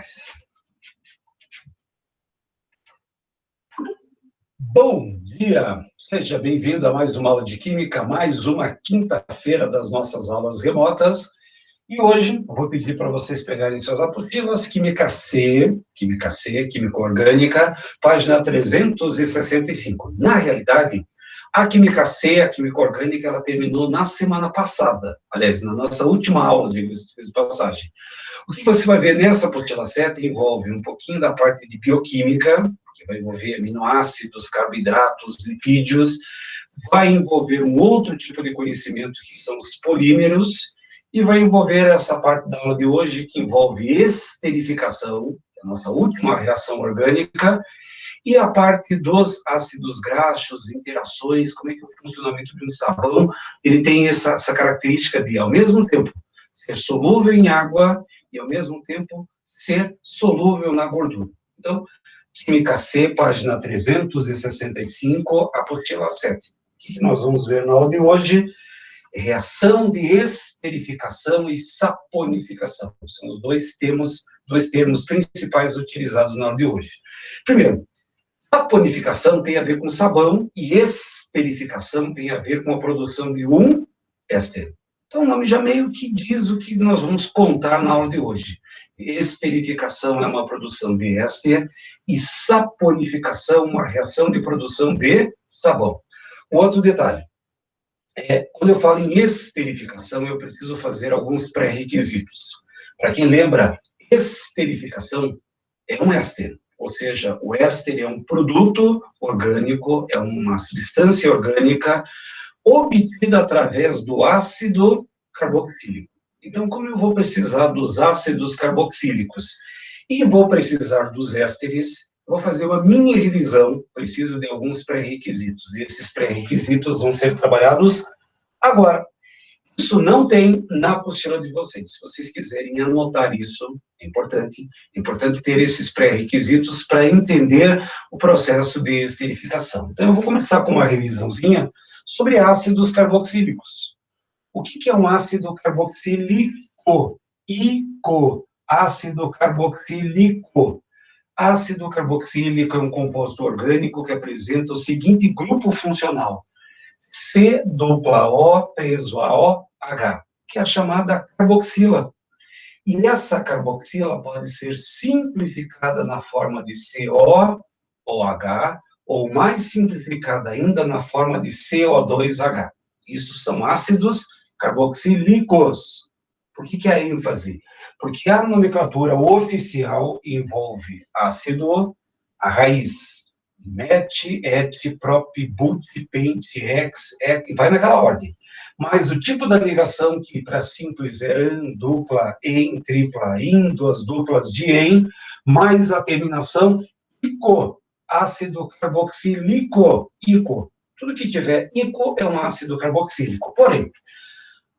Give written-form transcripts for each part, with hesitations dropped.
mais. Bom dia! Seja bem-vindo a mais uma aula de Química, mais uma quinta-feira das nossas aulas remotas. E hoje eu vou pedir para vocês pegarem suas apostilas, Química C, Química Orgânica, página 365. Na realidade, a Química C, a Química Orgânica, ela terminou na semana passada. Aliás, na nossa última aula de passagem. O que você vai ver nessa apostila 7 envolve um pouquinho da parte de bioquímica, que vai envolver aminoácidos, carboidratos, lipídios, vai envolver um outro tipo de conhecimento, que são os polímeros, e vai envolver essa parte da aula de hoje, que envolve esterificação, a nossa última reação orgânica, e a parte dos ácidos graxos, interações, como é que é o funcionamento de um sabão, ele tem essa característica de, ao mesmo tempo, ser solúvel em água e, ao mesmo tempo, ser solúvel na gordura. Então, Química C, página 365, apostila 7. O que nós vamos ver na aula de hoje? Reação de esterificação e saponificação. São os dois termos principais utilizados na aula de hoje. Primeiro, saponificação tem a ver com sabão e esterificação tem a ver com a produção de um éster. Então, o nome já meio que diz o que nós vamos contar na aula de hoje. Esterificação é uma produção de éster e saponificação, uma reação de produção de sabão. Um outro detalhe. Quando eu falo em esterificação, eu preciso fazer alguns pré-requisitos. Para quem lembra, esterificação é um éster, ou seja, o éster é um produto orgânico, é uma substância orgânica obtida através do ácido carboxílico. Então, como eu vou precisar dos ácidos carboxílicos e vou precisar dos ésteres, vou fazer uma mini revisão, preciso de alguns pré-requisitos, e esses pré-requisitos vão ser trabalhados agora. Isso não tem na apostila de vocês. Se vocês quiserem anotar isso, é importante ter esses pré-requisitos para entender o processo de esterificação. Então, eu vou começar com uma revisãozinha sobre ácidos carboxílicos. O que é um ácido carboxílico? Ácido carboxílico. Ácido carboxílico é um composto orgânico que apresenta o seguinte grupo funcional: COO preso a OH, que é a chamada carboxila. E essa carboxila pode ser simplificada na forma de COOH, ou mais simplificada ainda na forma de CO2H. Isso são ácidos carboxílicos. Por que a ênfase? Porque a nomenclatura oficial envolve ácido, a raiz, met, et, prop, but, pent, ex, vai naquela ordem. Mas o tipo da ligação, que para simples é an, dupla, en, tripla, in, duas duplas de en, mais a terminação ico, ácido carboxílico, ico. Tudo que tiver ico é um ácido carboxílico. Porém,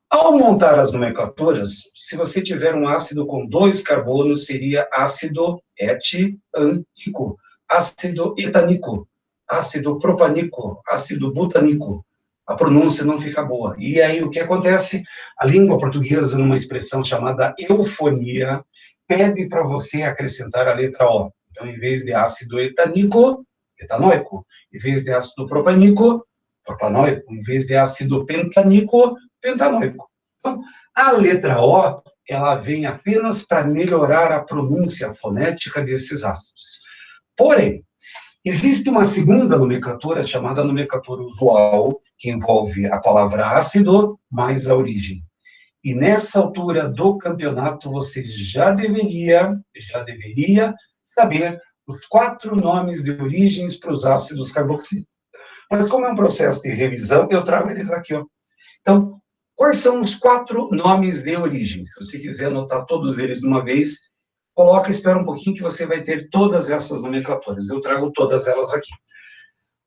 ao montar as nomenclaturas, se você tiver um ácido com 2 carbonos, seria ácido et-an-ico, ácido etânico, ácido propânico, ácido butânico. A pronúncia não fica boa. E aí o que acontece? A língua portuguesa, numa expressão chamada eufonia, pede para você acrescentar a letra O. Então, em vez de ácido etânico, etanóico. Em vez de ácido propânico, propanóico. Em vez de ácido pentânico, pentanóico. Então, a letra O, ela vem apenas para melhorar a pronúncia fonética desses ácidos. Porém, existe uma segunda nomenclatura, chamada nomenclatura usual, que envolve a palavra ácido mais a origem. E nessa altura do campeonato, você já deveria saber os 4 nomes de origens para os ácidos carboxílicos. Mas como é um processo de revisão, eu trago eles aqui, ó. Então, quais são os 4 nomes de origem? Se você quiser anotar todos eles de uma vez, coloca, espera um pouquinho que você vai ter todas essas nomenclaturas. Eu trago todas elas aqui.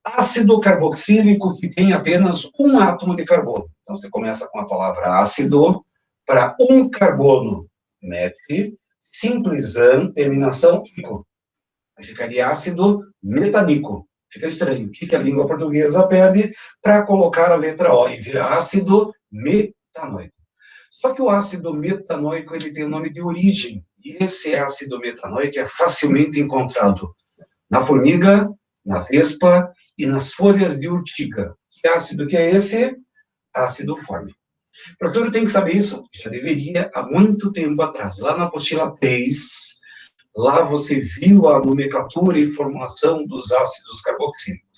Ácido carboxílico que tem apenas um átomo de carbono. Então, você começa com a palavra ácido, para um carbono, met, simples an, terminação ico. Aí ficaria ácido metânico. Fica estranho. O que a língua portuguesa pede para colocar a letra O e virar ácido metanóico? Só que o ácido metanóico, ele tem o nome de origem. E esse ácido metanoico é facilmente encontrado na formiga, na vespa e nas folhas de urtiga. Que ácido que é esse? Ácido fórmico. O professor tem que saber isso, já deveria há muito tempo atrás. Lá na apostila 3, lá você viu a nomenclatura e formulação dos ácidos carboxílicos.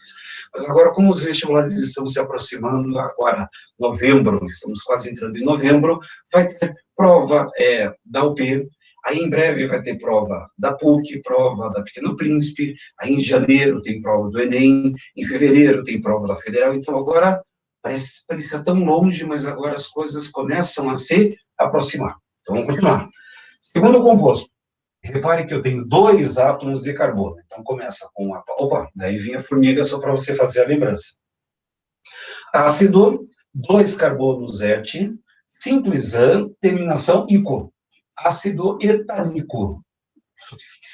Mas agora, como os vestibulares estão se aproximando, agora, novembro, estamos quase entrando em novembro, vai ter prova da UP, aí em breve vai ter prova da PUC, prova da Pequeno Príncipe, aí em janeiro tem prova do Enem, em fevereiro tem prova da Federal, então agora parece que está tão longe, mas agora as coisas começam a se aproximar. Então vamos continuar. Segundo composto, repare que eu tenho 2 átomos de carbono. Então, começa com a... Opa, daí vem a formiga só para você fazer a lembrança. Ácido, 2 carbonos et, simples an, terminação ico. Ácido etánico.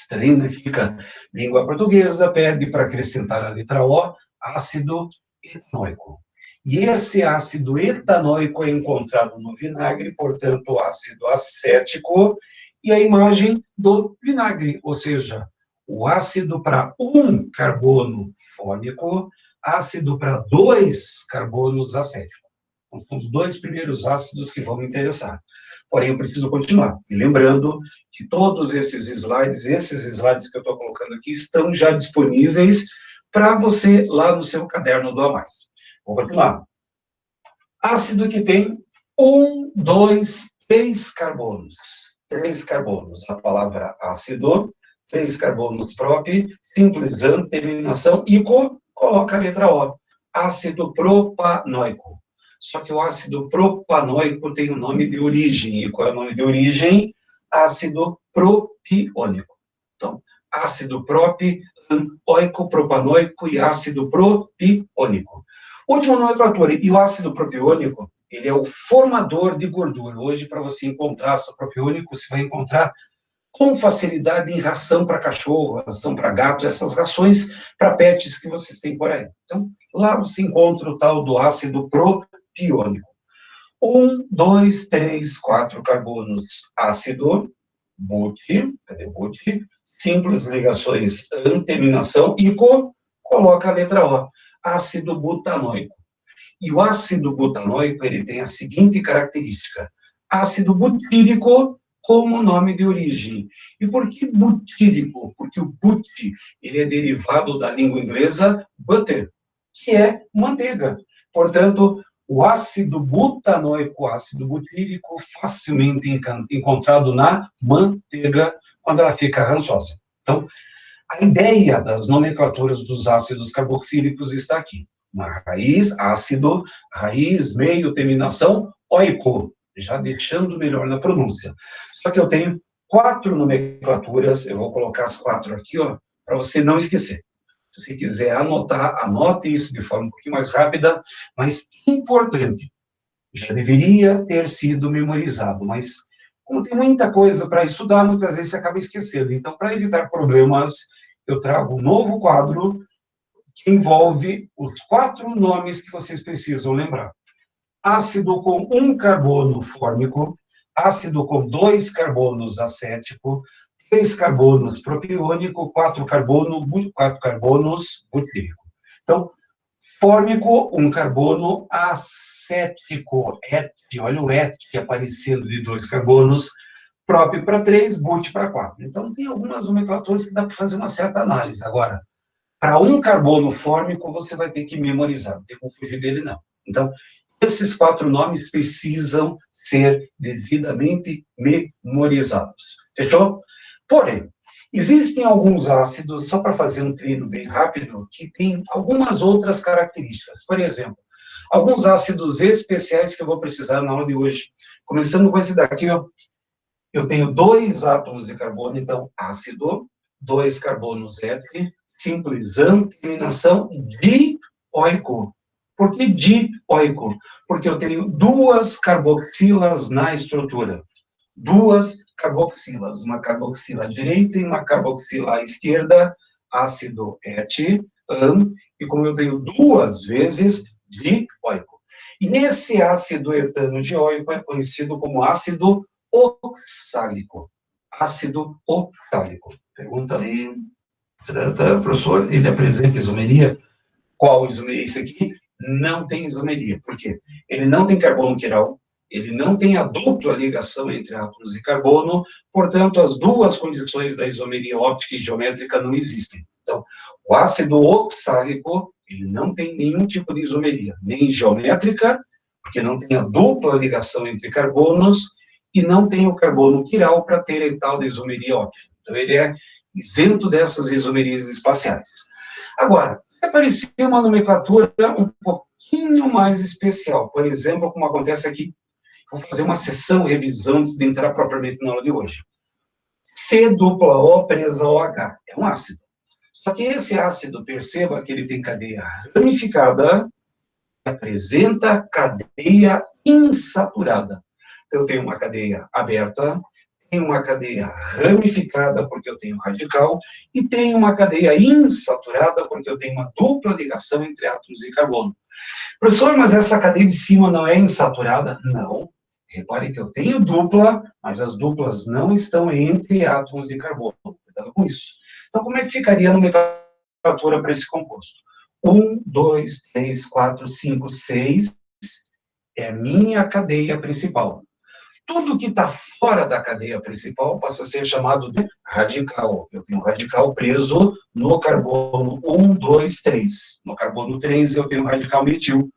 Estranho, né? Fica língua portuguesa, pede para acrescentar a letra O, ácido etanoico. E esse ácido etanoico é encontrado no vinagre, portanto, ácido acético, e a imagem do vinagre, ou seja, o ácido para 1 carbono fórmico, ácido para 2 carbonos acéticos. Então, são os 2 primeiros ácidos que vão me interessar. Porém, eu preciso continuar. E lembrando que todos esses slides que eu estou colocando aqui, estão já disponíveis para você lá no seu caderno do A+. Vou continuar. Ácido que tem 1, 2, 3 carbonos. 3 carbonos. A palavra ácido, 3 carbonos próprio, simples an, terminação, ico, coloca a letra O. Ácido propanoico. Só que o ácido propanoico tem o nome de origem. E qual é o nome de origem? Ácido propiônico. Então, ácido propanoico, propanoico e ácido propiônico. Última nomenclatura, e o ácido propiônico, ele é o formador de gordura. Hoje, para você encontrar ácido propiônico, você vai encontrar com facilidade em ração para cachorro, ração para gato, essas rações para pets que vocês têm por aí. Então, lá você encontra o tal do ácido propiônico. 1, 2, 3, 4 carbonos ácido, but, cadê but? Simples ligações an, terminação, ico, coloca a letra O. Ácido butanoico. E o ácido butanoico, ele tem a seguinte característica: ácido butírico como nome de origem. E por que butírico? Porque o but, ele é derivado da língua inglesa butter, que é manteiga. Portanto, o ácido butanoico, ácido butírico, facilmente encontrado na manteiga, quando ela fica rançosa. Então, a ideia das nomenclaturas dos ácidos carboxílicos está aqui. Uma raiz, ácido, raiz, meio, terminação, oico, já deixando melhor na pronúncia. Só que eu tenho 4 nomenclaturas, eu vou colocar as 4 aqui, ó, para você não esquecer. Se você quiser anotar, anote isso de forma um pouquinho mais rápida, mas importante. Já deveria ter sido memorizado, mas como tem muita coisa para estudar, muitas vezes você acaba esquecendo. Então, para evitar problemas, eu trago um novo quadro que envolve os 4 nomes que vocês precisam lembrar. Ácido com 1 carbono fórmico, ácido com 2 carbonos acético, 3 carbonos propiônico, 4 carbonos butírico. Então, fórmico, 1 carbono, acético, et, olha o et aparecendo de 2 carbonos, próprio para 3, but para 4. Então, tem algumas nomenclaturas que dá para fazer uma certa análise. Agora, para 1 carbono fórmico, você vai ter que memorizar, não tem como fugir dele, não. Então, esses 4 nomes precisam ser devidamente memorizados. Fechou? Porém, existem alguns ácidos, só para fazer um treino bem rápido, que tem algumas outras características. Por exemplo, alguns ácidos especiais que eu vou precisar na aula de hoje. Começando com esse daqui, ó, eu tenho 2 átomos de carbono, então, ácido, 2 carbonos et, simples an, terminação dioico. Por que dioico? Porque eu tenho 2 carboxilas na estrutura. 2 carboxilas, uma carboxila à direita e uma carboxila à esquerda, ácido et, an, e como eu tenho 2 vezes, dioico. E esse ácido etano dioico é conhecido como ácido oxálico. ácido oxálico. Pergunta ali, professor, ele apresenta isomeria? Qual isomeria? Esse aqui não tem isomeria. Por quê? Ele não tem carbono quiral, ele não tem a dupla ligação entre átomos de carbono, portanto, as duas condições da isomeria óptica e geométrica não existem. Então, o ácido oxálico, ele não tem nenhum tipo de isomeria, nem geométrica, porque não tem a dupla ligação entre carbonos, e não tem o carbono quiral para ter a tal de isomeria óptica. Então, ele é isento dessas isomerias espaciais. Agora, aparecer uma nomenclatura um pouquinho mais especial, por exemplo, como acontece aqui. Vou fazer uma sessão revisão antes de entrar propriamente na aula de hoje. C-O presa OH é um ácido. Só que esse ácido, perceba que ele tem cadeia ramificada e apresenta cadeia insaturada. Então, eu tenho uma cadeia aberta, tenho uma cadeia ramificada, porque eu tenho radical, e tenho uma cadeia insaturada, porque eu tenho uma dupla ligação entre átomos de carbono. Professor, mas essa cadeia de cima não é insaturada? Não. Repare que eu tenho dupla, mas as duplas não estão entre átomos de carbono. Cuidado com isso. Então, como é que ficaria a nomenclatura para esse composto? 1, 2, 3, 4, 5, 6 é a minha cadeia principal. Tudo que está fora da cadeia principal pode ser chamado de radical. Eu tenho um radical preso no carbono 1, 2, 3. No carbono 3 eu tenho um radical metil.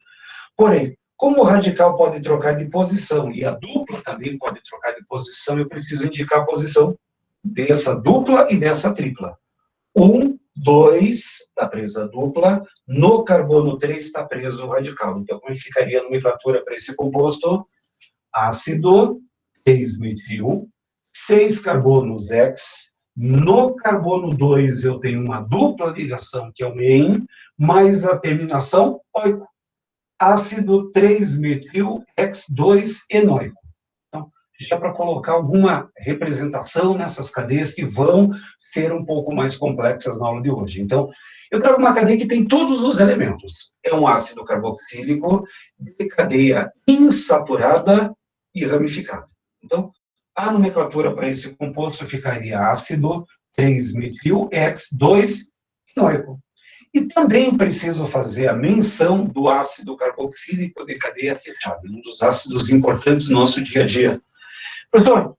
Porém, como o radical pode trocar de posição e a dupla também pode trocar de posição, eu preciso indicar a posição dessa dupla e dessa tripla. 1, 2 está presa a dupla, no carbono 3 está preso o radical. Então, como ficaria a nomenclatura para esse composto? Ácido 6-metil, 6 carbonos X. No carbono 2 eu tenho uma dupla ligação, que é o EN, mais a terminação oico. Ácido 3-metil-X2-enoico. Então, já para colocar alguma representação nessas cadeias que vão ser um pouco mais complexas na aula de hoje. Então, eu trago uma cadeia que tem todos os elementos. É um ácido carboxílico de cadeia insaturada e ramificada. Então, a nomenclatura para esse composto ficaria ácido 3-metil-X2-enoico. E também preciso fazer a menção do ácido carboxílico de cadeia fechada, um dos ácidos importantes do nosso dia a dia. Doutor,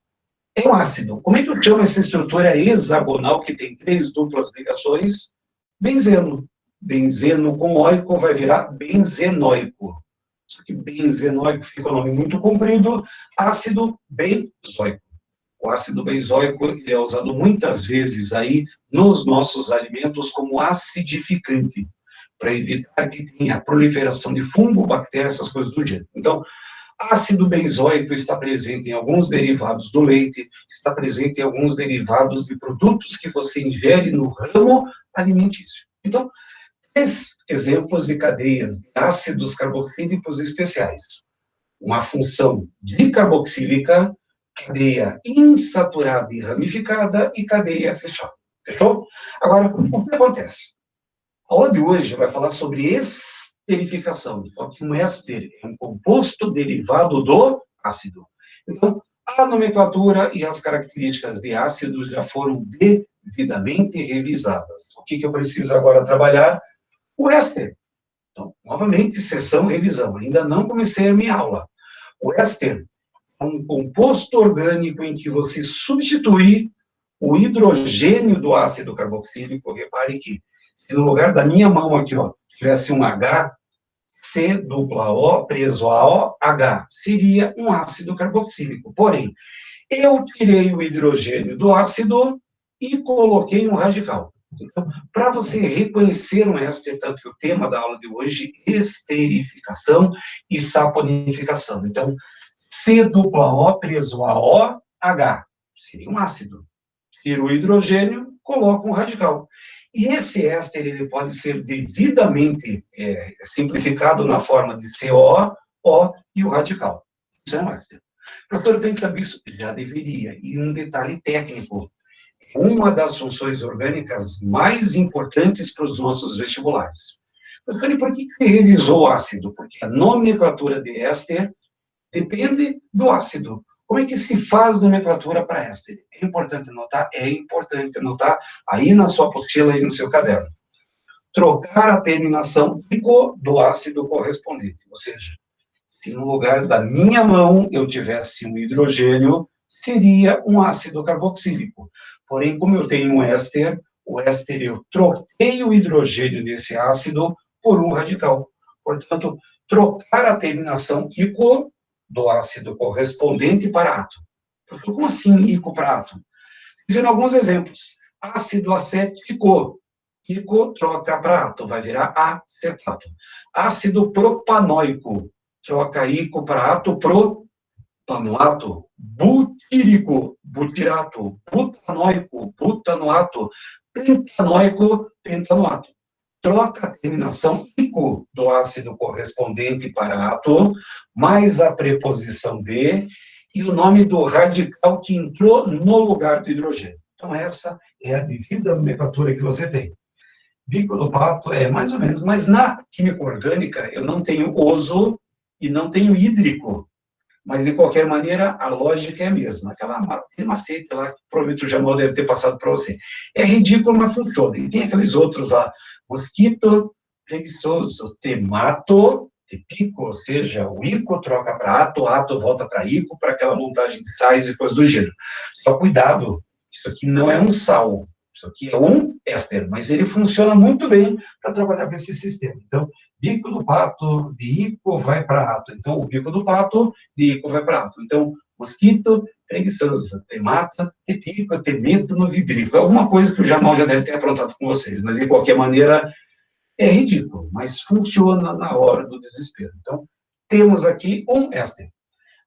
é um ácido. Como é que eu chamo essa estrutura hexagonal que tem 3 duplas ligações? Benzeno. Benzeno com oico vai virar benzenoico. Só que benzenoico fica um nome muito comprido, ácido benzoico. O ácido benzoico ele é usado muitas vezes aí nos nossos alimentos como acidificante, para evitar que tenha proliferação de fungo, bactéria, essas coisas do gênero. Então, ácido benzoico está presente em alguns derivados do leite, está presente em alguns derivados de produtos que você ingere no ramo alimentício. Então, 3 exemplos de cadeias de ácidos carboxílicos especiais. Uma função dicarboxílica, cadeia insaturada e ramificada e cadeia fechada. Fechou? Agora, o que acontece? A aula de hoje vai falar sobre esterificação. Só que um éster é um composto derivado do ácido. Então, a nomenclatura e as características de ácidos já foram devidamente revisadas. O que eu preciso agora trabalhar? O éster. Então, novamente, sessão revisão. Ainda não comecei a minha aula. O éster é um composto orgânico em que você substitui o hidrogênio do ácido carboxílico. Repare que, se no lugar da minha mão aqui, ó, tivesse um H, C-O preso a OH, seria um ácido carboxílico. Porém, eu tirei o hidrogênio do ácido e coloquei um radical. Então, para você reconhecer um éster, tanto que o tema da aula de hoje, esterificação e saponificação. Então, C-O preso a OH, seria um ácido. Tira o hidrogênio, coloca um radical. E esse éster ele pode ser devidamente simplificado na forma de CO, O e o radical. Isso é um éster. Doutor, eu tenho que saber isso? Já deveria. E um detalhe técnico. Uma das funções orgânicas mais importantes para os nossos vestibulares. Doutor, e por que você revisou o ácido? Porque a nomenclatura de éster depende do ácido. Como é que se faz nomenclatura para éster? É importante anotar? É importante anotar aí na sua apostila, aí no seu caderno. Trocar a terminação ico do ácido correspondente, ou seja, se no lugar da minha mão eu tivesse um hidrogênio, seria um ácido carboxílico. Porém, como eu tenho um éster, o éster eu troquei o hidrogênio desse ácido por um radical. Portanto, trocar a terminação ico do ácido correspondente para átomo. Como assim ico para átomo? Fizeram alguns exemplos. Ácido acético, ico troca para átomo, vai virar acetato. Ácido propanóico, troca ico para átomo, propanoato. Butírico, butirato. Butanoico, butanoato. Pentanoico, pentanoato. Troca a terminação ico do ácido correspondente para átomo, mais a preposição de e o nome do radical que entrou no lugar do hidrogênio. Então, essa é a devida nomenclatura que você tem. Bico-do-pato é mais ou menos, mas na química orgânica eu não tenho oso e não tenho hídrico. Mas, de qualquer maneira, a lógica é a mesma. Aquele macete lá, que provavelmente o Jamal deve ter passado para você. É ridículo, mas funciona. E tem aqueles outros lá, mosquito, preguiçoso, temato, pico, ou seja, o ico troca para ato volta para ico, para aquela montagem de sais e coisas do gênero. Só cuidado, isso aqui não é um sal, isso aqui é um éster, mas ele funciona muito bem para trabalhar com esse sistema. Então, bico do pato, de ico vai para ato. Então, o bico do pato, de ico vai para ato. Então, mosquito, preguiçoso, temata, tepico, temeto, no vidrico. É alguma coisa que o Jamal já deve ter aprontado com vocês, mas, de qualquer maneira, é ridículo, mas funciona na hora do desespero. Então, temos aqui um éster.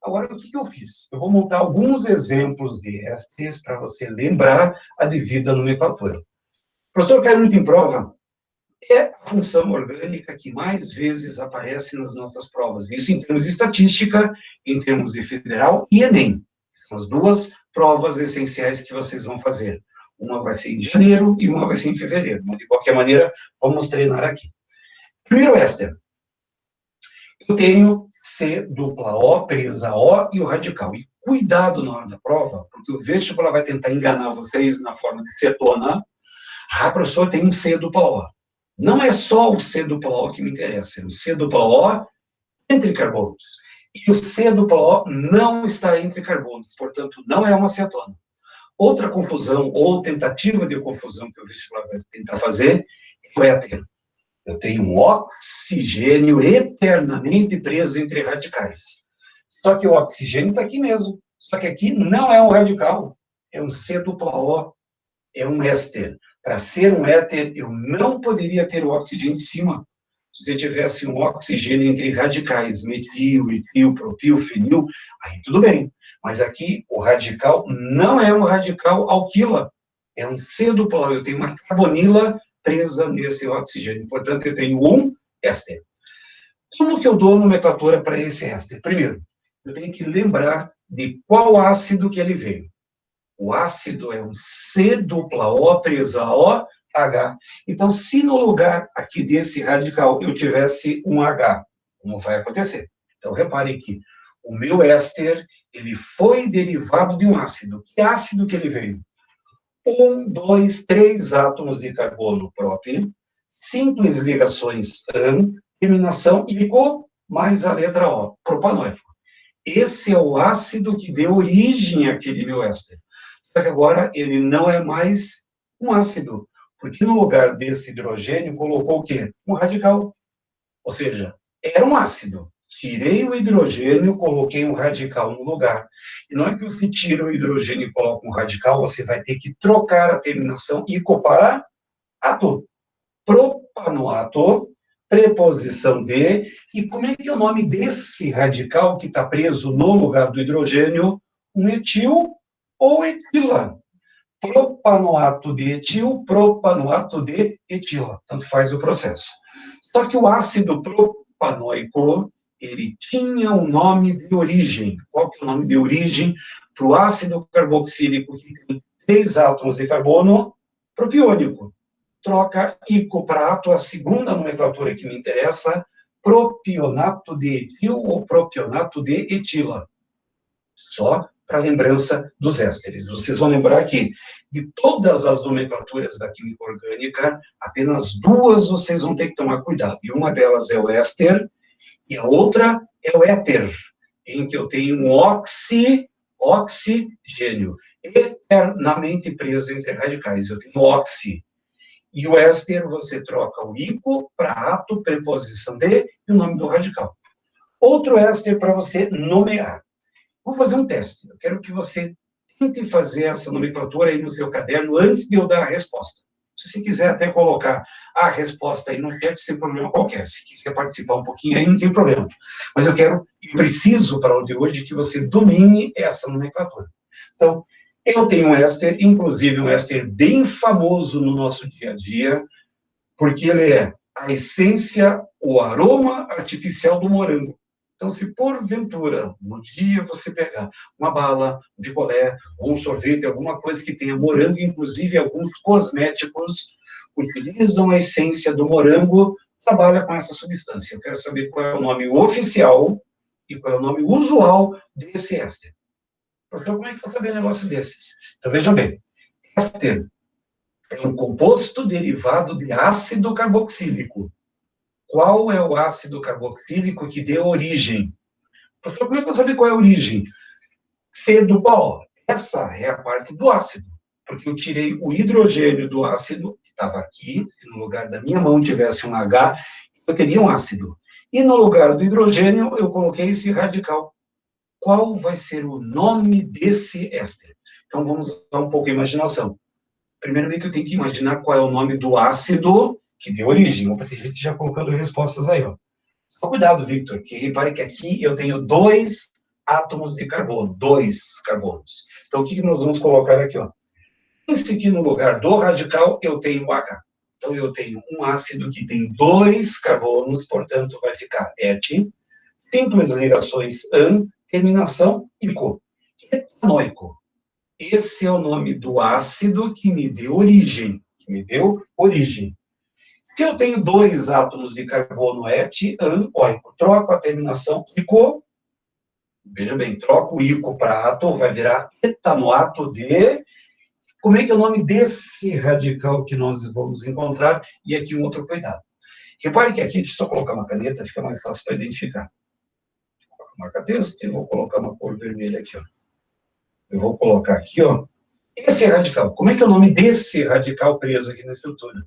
Agora, o que eu fiz? Eu vou montar alguns exemplos de ésteres para você lembrar a devida nomenclatura. O professor cai muito em prova é a função orgânica que mais vezes aparece nas nossas provas. Isso em termos de estatística, em termos de federal e Enem. São as duas provas essenciais que vocês vão fazer. Uma vai ser em janeiro e uma vai ser em fevereiro. Mas, de qualquer maneira, vamos treinar aqui. Primeiro éster. Eu tenho C dupla O, presa O e o radical. E cuidado na hora da prova, porque o vestibular vai tentar enganar vocês na forma de cetona. Ah, professor, tem um C dupla O. Não é só o C dupla O que me interessa, é o C dupla O entre carbonos. E o C dupla O não está entre carbonos, portanto, não é uma cetona. Outra confusão, ou tentativa de confusão que o vestibular vai tentar fazer, é a ter. Eu tenho um oxigênio eternamente preso entre radicais. Só que o oxigênio está aqui mesmo. Só que aqui não é um radical, é um C dupla O, é um éster. Para ser um éter, eu não poderia ter o oxigênio em cima. Se você tivesse um oxigênio entre radicais, metil, etil, propil, fenil, aí tudo bem. Mas aqui, o radical não é um radical alquila, é um C dupla O. Eu tenho uma carbonila presa nesse oxigênio. Portanto, eu tenho um éster. Como que eu dou nomenclatura para esse éster? Primeiro, eu tenho que lembrar de qual ácido que ele veio. O ácido é um C dupla O presa O, H. Então, se no lugar aqui desse radical eu tivesse um H, como vai acontecer? Então, repare que o meu éster, ele foi derivado de um ácido. Que ácido que ele veio? 1, 2, 3 átomos de carbono próprio, simples ligações AN, terminação ico, mais a letra O, propanóico. Esse é o ácido que deu origem àquele meu éster. Só que agora ele não é mais um ácido, porque no lugar desse hidrogênio colocou o quê? Um radical. Ou seja, era um ácido. Tirei o hidrogênio, coloquei um radical no lugar. E não é que você tira o hidrogênio e coloca um radical, você vai ter que trocar a terminação ico para ato. Propanoato, preposição de, e como é que é o nome desse radical que está preso no lugar do hidrogênio? Um etil ou etila. Propanoato de etil, propanoato de etila. Tanto faz o processo. Só que o ácido propanoico, ele tinha um nome de origem. Qual que é o nome de origem para o ácido carboxílico que tem 3 átomos de carbono? Propiônico. Troca ico para ato, a segunda nomenclatura que me interessa, propionato de etil ou propionato de etila. Só para lembrança dos ésteres. Vocês vão lembrar que de todas as nomenclaturas da química orgânica, apenas duas vocês vão ter que tomar cuidado. E uma delas é o éster, e a outra é o éter, em que eu tenho um oxigênio, eternamente preso entre radicais. Eu tenho oxi. E o éster, você troca o ico para ato, preposição de, e o nome do radical. Outro éster para você nomear. Vou fazer um teste. Eu quero que você tente fazer essa nomenclatura aí no seu caderno antes de eu dar a resposta. Se você quiser até colocar a resposta aí no chat, sem problema qualquer. Se quiser participar um pouquinho aí, não tem problema. Mas eu preciso para o de hoje que você domine essa nomenclatura. Então, eu tenho um éster, inclusive um éster bem famoso no nosso dia a dia, porque ele é a essência, o aroma artificial do morango. Então, se porventura, no dia você pegar uma bala, um picolé, ou um sorvete, alguma coisa que tenha morango, inclusive alguns cosméticos utilizam a essência do morango, trabalha com essa substância. Eu quero saber qual é o nome oficial e qual é o nome usual desse éster. Então, como é que eu vou saber um negócio desses? Então, vejam bem, éster é um composto derivado de ácido carboxílico. Qual é o ácido carboxílico que deu origem? Professor, como é que eu vou saber qual é a origem? C do pó. Essa é a parte do ácido. Porque eu tirei o hidrogênio do ácido, que estava aqui, se no lugar da minha mão tivesse um H, eu teria um ácido. E no lugar do hidrogênio, eu coloquei esse radical. Qual vai ser o nome desse éster? Então, vamos usar um pouco a imaginação. Primeiramente, eu tenho que imaginar qual é o nome do ácido que deu origem. Opa, tem gente já colocando respostas aí, ó. Só cuidado, Victor, que repare que aqui eu tenho 2 átomos de carbono, 2 carbonos. Então, o que nós vamos colocar aqui, ó? Pense que no lugar do radical eu tenho H. Então, eu tenho um ácido que tem 2 carbonos, portanto, vai ficar et, simples ligações an, terminação ico. Etanoico. Esse é o nome do ácido que me deu origem. Se eu tenho 2 átomos de carbono et, an, oico, troco a terminação ico, veja bem, troco o ico para átomo, vai virar etanoato de... Como é que é o nome desse radical que nós vamos encontrar? E aqui um outro cuidado. Repare que aqui, deixa eu só colocar uma caneta, fica mais fácil para identificar. Vou colocar uma marca-texto e vou colocar uma cor vermelha aqui, ó. Eu vou colocar aqui, ó, esse radical. Como é que é o nome desse radical preso aqui na estrutura?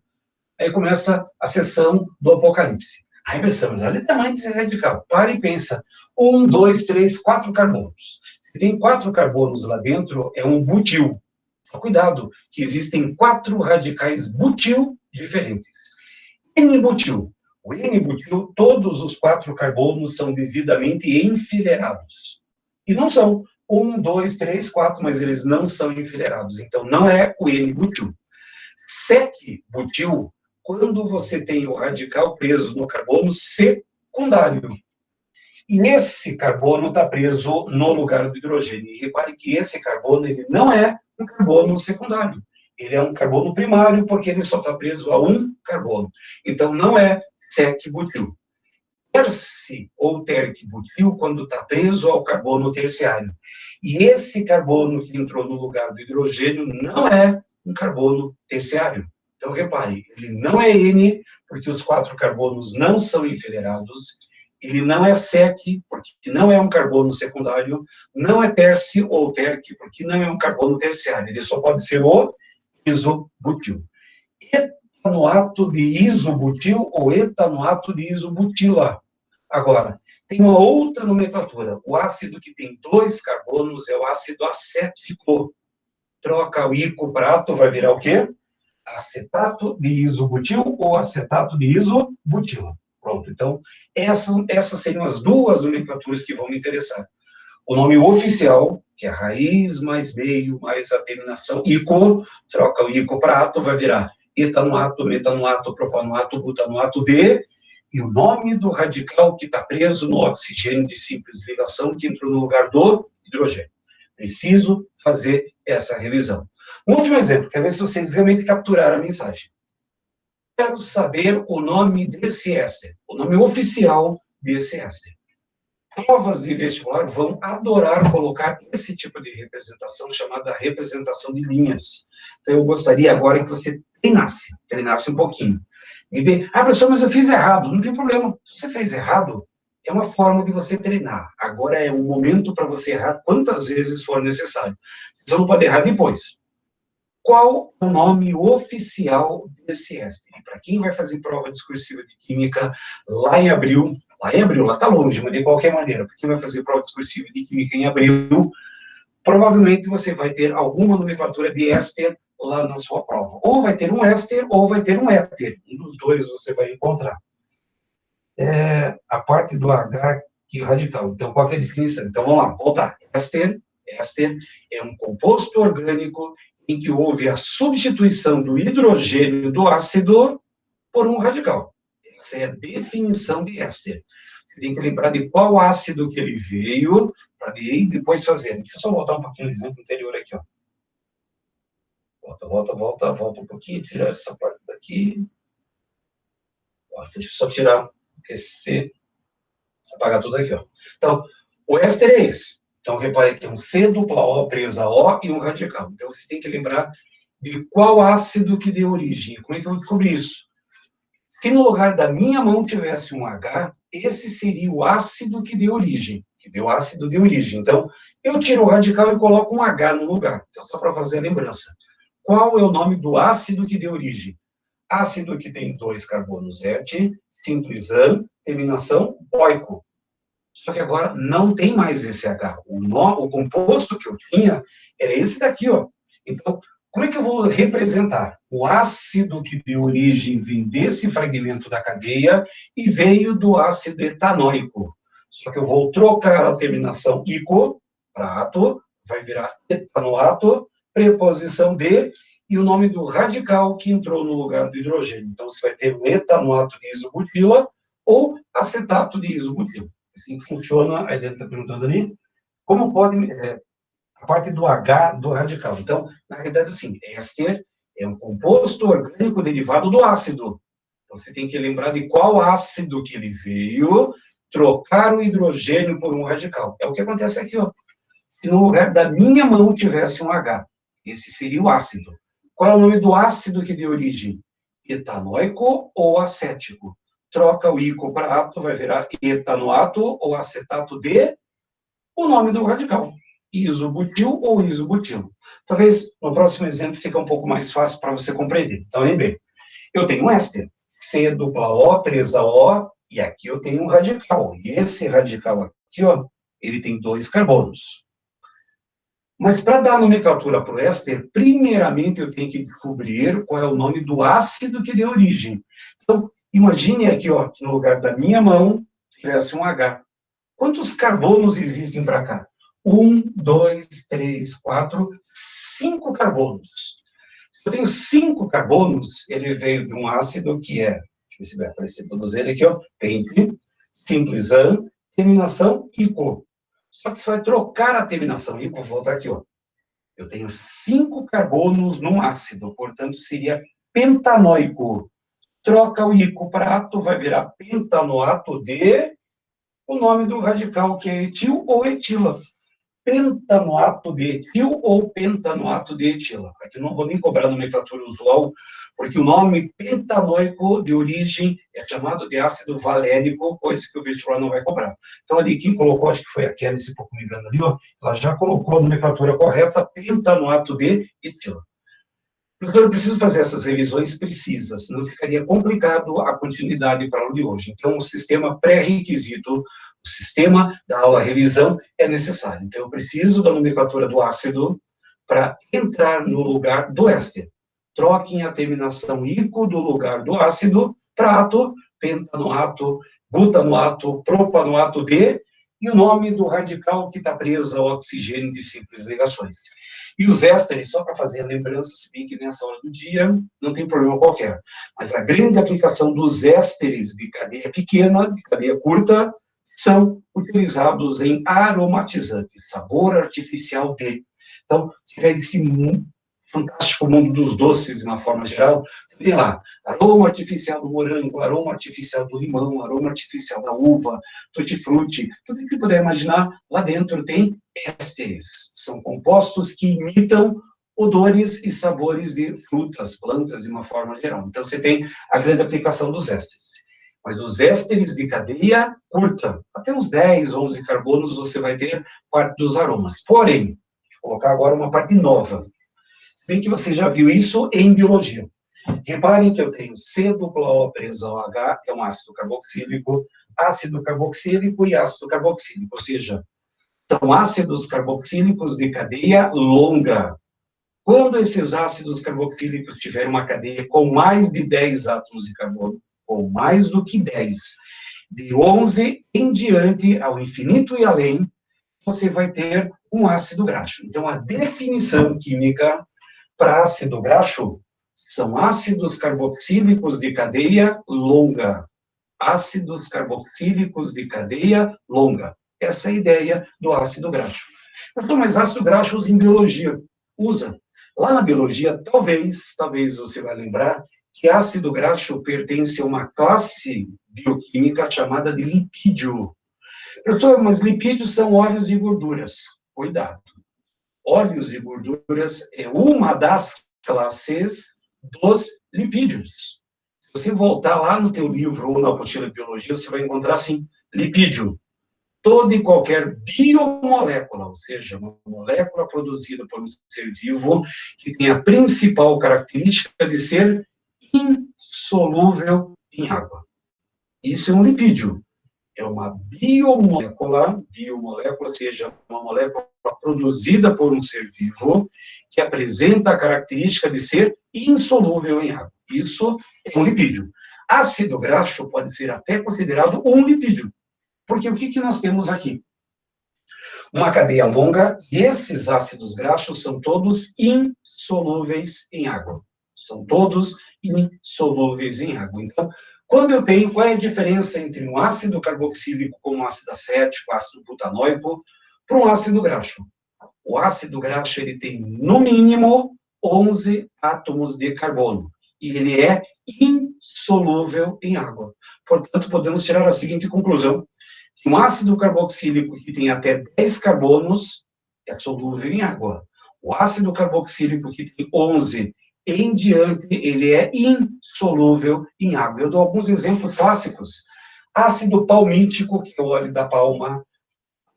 Aí começa a sessão do Apocalipse. Aí pensamos, olha o tamanho desse radical. Para e pensa. 1, 2, 3, 4 carbonos. Se tem 4 carbonos lá dentro, é um butil. Cuidado, que existem 4 radicais butil diferentes. N-butil. O N-butil, todos os 4 carbonos são devidamente enfileirados. E não são 1, 2, 3, 4, mas eles não são enfileirados. Então, não é o N-butil. Sec-butil, quando você tem o radical preso no carbono secundário. E esse carbono está preso no lugar do hidrogênio. E repare que esse carbono ele não é um carbono secundário. Ele é um carbono primário, porque ele só está preso a um carbono. Então, não é sec-butil. Terci ou terc-butil, quando está preso ao carbono terciário. E esse carbono que entrou no lugar do hidrogênio não é um carbono terciário. Então, repare, ele não é N, porque os 4 carbonos não são enfileirados, ele não é sec, porque não é um carbono secundário, não é terci ou terc, porque não é um carbono terciário, ele só pode ser o isobutil. Etanoato de isobutil ou etanoato de isobutila. Agora, tem uma outra nomenclatura. O ácido que tem 2 carbonos é o ácido acético. Troca o ico para ato, vai virar o quê? Acetato de isobutil ou acetato de isobutila. Pronto, então, essas seriam as 2 nomenclaturas que vão me interessar. O nome oficial, que é raiz mais meio, mais a terminação ico, troca o ico para ato, vai virar etanoato, metanoato, propanoato, butanoato de... E o nome do radical que está preso no oxigênio de simples ligação que entrou no lugar do hidrogênio. Preciso fazer essa revisão. Um último exemplo, quero ver se vocês realmente capturaram a mensagem. Quero saber o nome desse éster, o nome oficial desse éster. provas de vestibular vão adorar colocar esse tipo de representação, chamada representação de linhas. Então, eu gostaria agora que você treinasse um pouquinho. Professor, mas eu fiz errado. Não tem problema. Se você fez errado, é uma forma de você treinar. Agora é o momento para você errar quantas vezes for necessário. Você não pode errar depois. Qual é o nome oficial desse éster? Para quem vai fazer prova discursiva de química lá em abril, lá está longe, mas de qualquer maneira, para quem vai fazer prova discursiva de química em abril, provavelmente você vai ter alguma nomenclatura de éster lá na sua prova. Ou vai ter um éster, ou vai ter um éter. Um dos dois você vai encontrar. A parte do H que é radical. Então, qual que é a definição? Então, vamos lá, voltar. Éster é um composto orgânico em que houve a substituição do hidrogênio do ácido por um radical. Essa é a definição de éster. Você tem que lembrar de qual ácido que ele veio, para depois fazer. Deixa eu só voltar um pouquinho no exemplo anterior aqui, ó. Volta um pouquinho, tirar essa parte daqui. Ó, deixa eu só tirar esse, apagar tudo aqui, ó. Então, o éster é esse. Então, repare que é um C dupla O presa O e um radical. Então, você tem que lembrar de qual ácido que deu origem. Como é que eu vou descobrir isso? Se no lugar da minha mão tivesse um H, esse seria o ácido que deu origem, que deu ácido de origem. Então, eu tiro o radical e coloco um H no lugar. Então, só para fazer a lembrança. Qual é o nome do ácido que deu origem? Ácido que tem 2 carbonos et, simples an, terminação oico. Só que agora não tem mais esse H. O composto que eu tinha era esse daqui, ó. Então, como é que eu vou representar? O ácido que deu origem vem desse fragmento da cadeia e veio do ácido etanóico. Só que eu vou trocar a terminação ico para ato, vai virar etanoato, preposição de, e o nome do radical que entrou no lugar do hidrogênio. Então, você vai ter o etanoato de isobutila ou acetato de isobutila. Assim que funciona, a gente está perguntando ali, como pode, a parte do H do radical. Então, na realidade, assim, éster é um composto orgânico derivado do ácido. Então, você tem que lembrar de qual ácido que ele veio, trocar o hidrogênio por um radical. É o que acontece aqui, ó. Se no lugar da minha mão tivesse um H, esse seria o ácido. Qual é o nome do ácido que deu origem? Etanóico ou acético? Troca o ico para ato, vai virar etanoato ou acetato de, o nome do radical. Isobutil ou isobutilo. Talvez no próximo exemplo fica um pouco mais fácil para você compreender. Então, lembre, eu tenho um éster, C dupla O, presa O, e aqui eu tenho um radical. E esse radical aqui, ó, ele tem 2 carbonos. Mas para dar nomenclatura para o éster, primeiramente eu tenho que descobrir qual é o nome do ácido que deu origem. Então, imagine aqui, ó, que no lugar da minha mão tivesse um H. Quantos carbonos existem para cá? 1, 2, 3, 4, 5 carbonos. Se eu tenho 5 carbonos, ele veio de um ácido que é, deixa eu ver se vai aparecer todos eles aqui, ó, pente, simples an, terminação ico. Só que você vai trocar a terminação ico, vou voltar aqui, ó. Eu tenho 5 carbonos num ácido, portanto, seria pentanóico. Troca o ico para ato, vai virar pentanoato de, o nome do radical, que é etil ou etila. Pentanoato de etil ou pentanoato de etila. Aqui não vou nem cobrar nomenclatura usual, porque o nome pentanóico de origem é chamado de ácido valérico, coisa que o vestibular não vai cobrar. Então, ali, quem colocou, acho que foi a Kelly, se pouco me engano ali, ó, ela já colocou a nomenclatura correta, pentanoato de etila. Então, eu preciso fazer essas revisões precisas, senão ficaria complicado a continuidade para a aula de hoje. Então, o sistema pré-requisito, o sistema da aula revisão é necessário. Então, eu preciso da nomenclatura do ácido para entrar no lugar do éster. Troquem a terminação ico do lugar do ácido para ato, pentanoato, butanoato, propanoato de, e o nome do radical que está preso ao oxigênio de simples ligações. E os ésteres, só para fazer a lembrança, se bem que nessa hora do dia não tem problema qualquer. Mas a grande aplicação dos ésteres de cadeia pequena, de cadeia curta, são utilizados em aromatizantes, sabor artificial de. Então, você pega esse fantástico mundo dos doces, de uma forma geral, você tem lá aroma artificial do morango, aroma artificial do limão, aroma artificial da uva, tutti-frutti, tudo que você puder imaginar, lá dentro tem ésteres. São compostos que imitam odores e sabores de frutas, plantas, de uma forma geral. Então, você tem a grande aplicação dos ésteres. Mas os ésteres de cadeia curta, até uns 10, 11 carbonos, você vai ter parte dos aromas. Porém, vou colocar agora uma parte nova. Bem que você já viu isso em biologia. Reparem que eu tenho C-OH, é um ácido carboxílico e ácido carboxílico, ou seja, são ácidos carboxílicos de cadeia longa. Quando esses ácidos carboxílicos tiverem uma cadeia com mais de 10 átomos de carbono, ou mais do que 10, de 11 em diante, ao infinito e além, você vai ter um ácido graxo. Então, a definição química para ácido graxo são ácidos carboxílicos de cadeia longa. Ácidos carboxílicos de cadeia longa. Essa é a ideia do ácido graxo. Então, mas ácido graxo usa em biologia. Usa. Lá na biologia, talvez você vai lembrar que ácido graxo pertence a uma classe bioquímica chamada de lipídio. Professor, mas lipídios são óleos e gorduras. Cuidado. Óleos e gorduras é uma das classes dos lipídios. Se você voltar lá no teu livro ou na apostila de biologia, você vai encontrar, assim, lipídio. Toda e qualquer biomolécula, ou seja, uma molécula produzida por um ser vivo que tem a principal característica de ser insolúvel em água. Isso é um lipídio. É uma biomolécula, ou seja, uma molécula produzida por um ser vivo que apresenta a característica de ser insolúvel em água. Isso é um lipídio. Ácido graxo pode ser até considerado um lipídio. Porque o que nós temos aqui? Uma cadeia longa, e esses ácidos graxos são todos insolúveis em água. São todos insolúveis em água. Então, quando eu tenho, qual é a diferença entre um ácido carboxílico, como ácido acético, ácido butanóico, para um ácido graxo? O ácido graxo, ele tem, no mínimo, 11 átomos de carbono. E ele é insolúvel em água. Portanto, podemos tirar a seguinte conclusão. Um ácido carboxílico que tem até 10 carbonos é solúvel em água. O ácido carboxílico que tem 11 em diante, ele é insolúvel em água. Eu dou alguns exemplos clássicos. Ácido palmítico, que é o óleo da palma,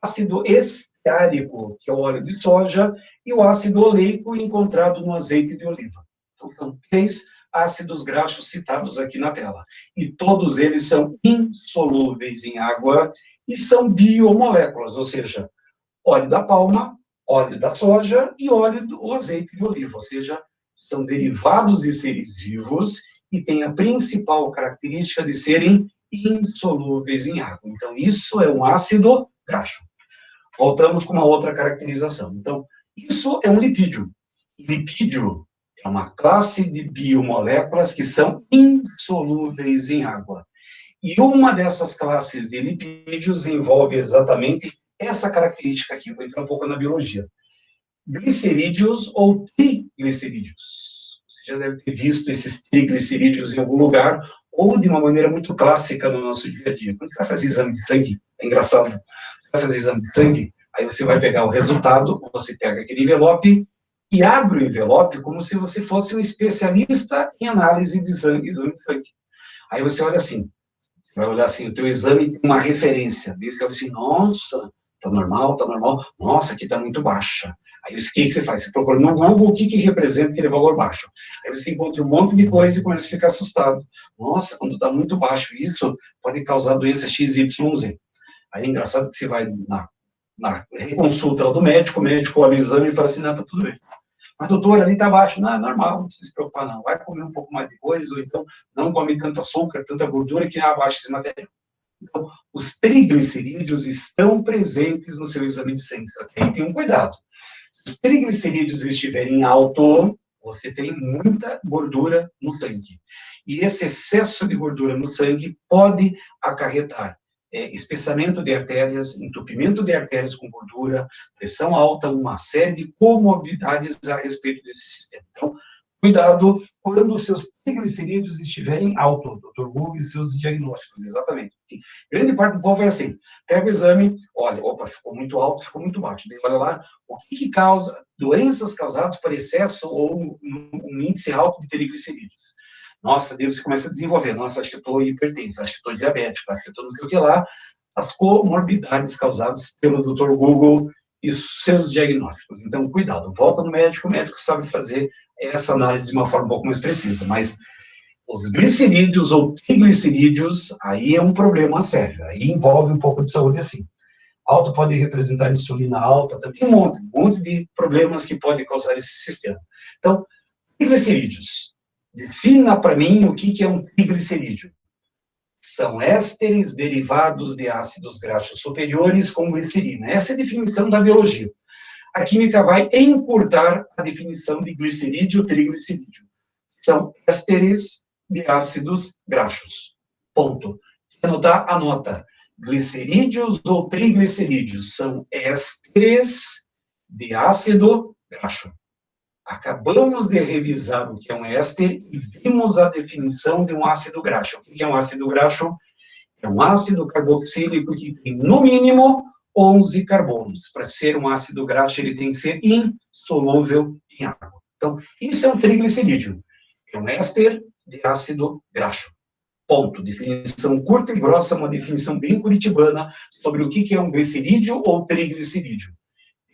ácido esteárico, que é o óleo de soja, e o ácido oleico encontrado no azeite de oliva. Então, são 3 ácidos graxos citados aqui na tela. E todos eles são insolúveis em água e são biomoléculas, ou seja, óleo da palma, óleo da soja e óleo do azeite de oliva, ou seja, são derivados de seres vivos e têm a principal característica de serem insolúveis em água. Então, isso é um ácido graxo. Voltamos com uma outra caracterização. Então, isso é um lipídio. Lipídio é uma classe de biomoléculas que são insolúveis em água. E uma dessas classes de lipídios envolve exatamente essa característica aqui. Vou entrar um pouco na biologia. Glicerídeos ou triglicerídeos. Você já deve ter visto esses triglicerídeos em algum lugar, ou de uma maneira muito clássica no nosso dia a dia. Quando você vai fazer exame de sangue, é engraçado, você vai fazer exame de sangue, aí você vai pegar o resultado, você pega aquele envelope e abre o envelope como se você fosse um especialista em análise de sangue. Aí você olha assim, vai olhar assim, o teu exame tem uma referência. Ele fala assim, nossa, tá normal, nossa, aqui tá muito baixa. Aí o que você faz? Você procura no Google o que representa aquele valor baixo. Aí você encontra um monte de coisa e começa a ficar assustado. Nossa, quando tá muito baixo isso, pode causar doença XYZ. Aí é engraçado que você vai na reconsulta do médico, o médico olha o exame e fala assim, não, tá tudo bem. Mas, doutor, ali tá baixo. Não, é normal, não precisa se preocupar, não. Vai comer um pouco mais de coisa, ou então não come tanto açúcar, tanta gordura que abaixa esse material. Então, os triglicerídeos estão presentes no seu exame de sangue. Então, tem um cuidado. Se os triglicerídeos estiverem alto, você tem muita gordura no sangue. E esse excesso de gordura no sangue pode acarretar espessamento de artérias, entupimento de artérias com gordura, pressão alta, uma série de comorbidades a respeito desse sistema. Então, Cuidado quando os seus triglicerídeos estiverem altos, Dr. Google e seus diagnósticos, exatamente. Grande parte do povo é assim, pega o exame, olha, opa, ficou muito alto, ficou muito baixo. Daí olha lá, o que causa doenças causadas por excesso ou um índice alto de triglicerídeos. Nossa, daí você começa a desenvolver, nossa, acho que eu estou hipertenso, acho que eu estou diabético, acho que eu estou não sei o que lá, as comorbidades causadas pelo Dr. Google e os seus diagnósticos. Então, cuidado, volta no médico, o médico sabe fazer essa análise de uma forma um pouco mais precisa, mas os glicerídeos ou triglicerídeos, aí é um problema sério, aí envolve um pouco de saúde assim. Alto pode representar insulina alta, tem um monte de problemas que podem causar esse sistema. Então, triglicerídeos. Defina para mim o que é um triglicerídeo. São ésteres derivados de ácidos graxos superiores com glicerina. Essa é a definição da biologia. A química vai encurtar a definição de glicerídeo e triglicerídeo. São ésteres de ácidos graxos. Ponto. Se anotar, anota. Glicerídeos ou triglicerídeos são ésteres de ácido graxo. Acabamos de revisar o que é um éster e vimos a definição de um ácido graxo. O que é um ácido graxo? É um ácido carboxílico que tem, no mínimo, 11 carbonos. Para ser um ácido graxo, ele tem que ser insolúvel em água. Então, isso é um triglicerídeo. É um éster de ácido graxo. Ponto. Definição curta e grossa, uma definição bem curitibana sobre o que é um glicerídeo ou triglicerídeo.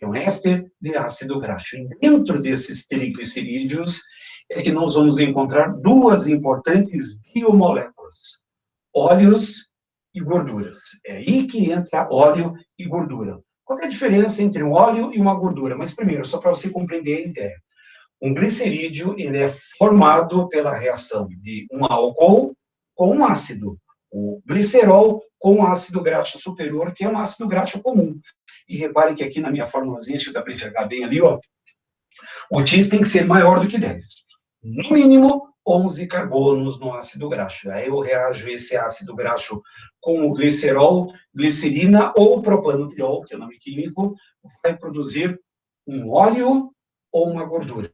É um éster de ácido graxo. E dentro desses triglicerídeos é que nós vamos encontrar duas importantes biomoléculas, óleos e gorduras. É aí que entra óleo e gordura. Qual é a diferença entre um óleo e uma gordura? Mas primeiro, só para você compreender a ideia. Um glicerídeo, ele é formado pela reação de um álcool com um ácido. O glicerol com ácido graxo superior, que é um ácido graxo comum. E repare que aqui na minha formulazinha, acho que dá para enxergar bem ali, ó, o X tem que ser maior do que 10. No mínimo, 11 carbonos no ácido graxo. Aí eu reajo esse ácido graxo com o glicerol, glicerina ou propanotriol, que é o nome químico, vai produzir um óleo ou uma gordura.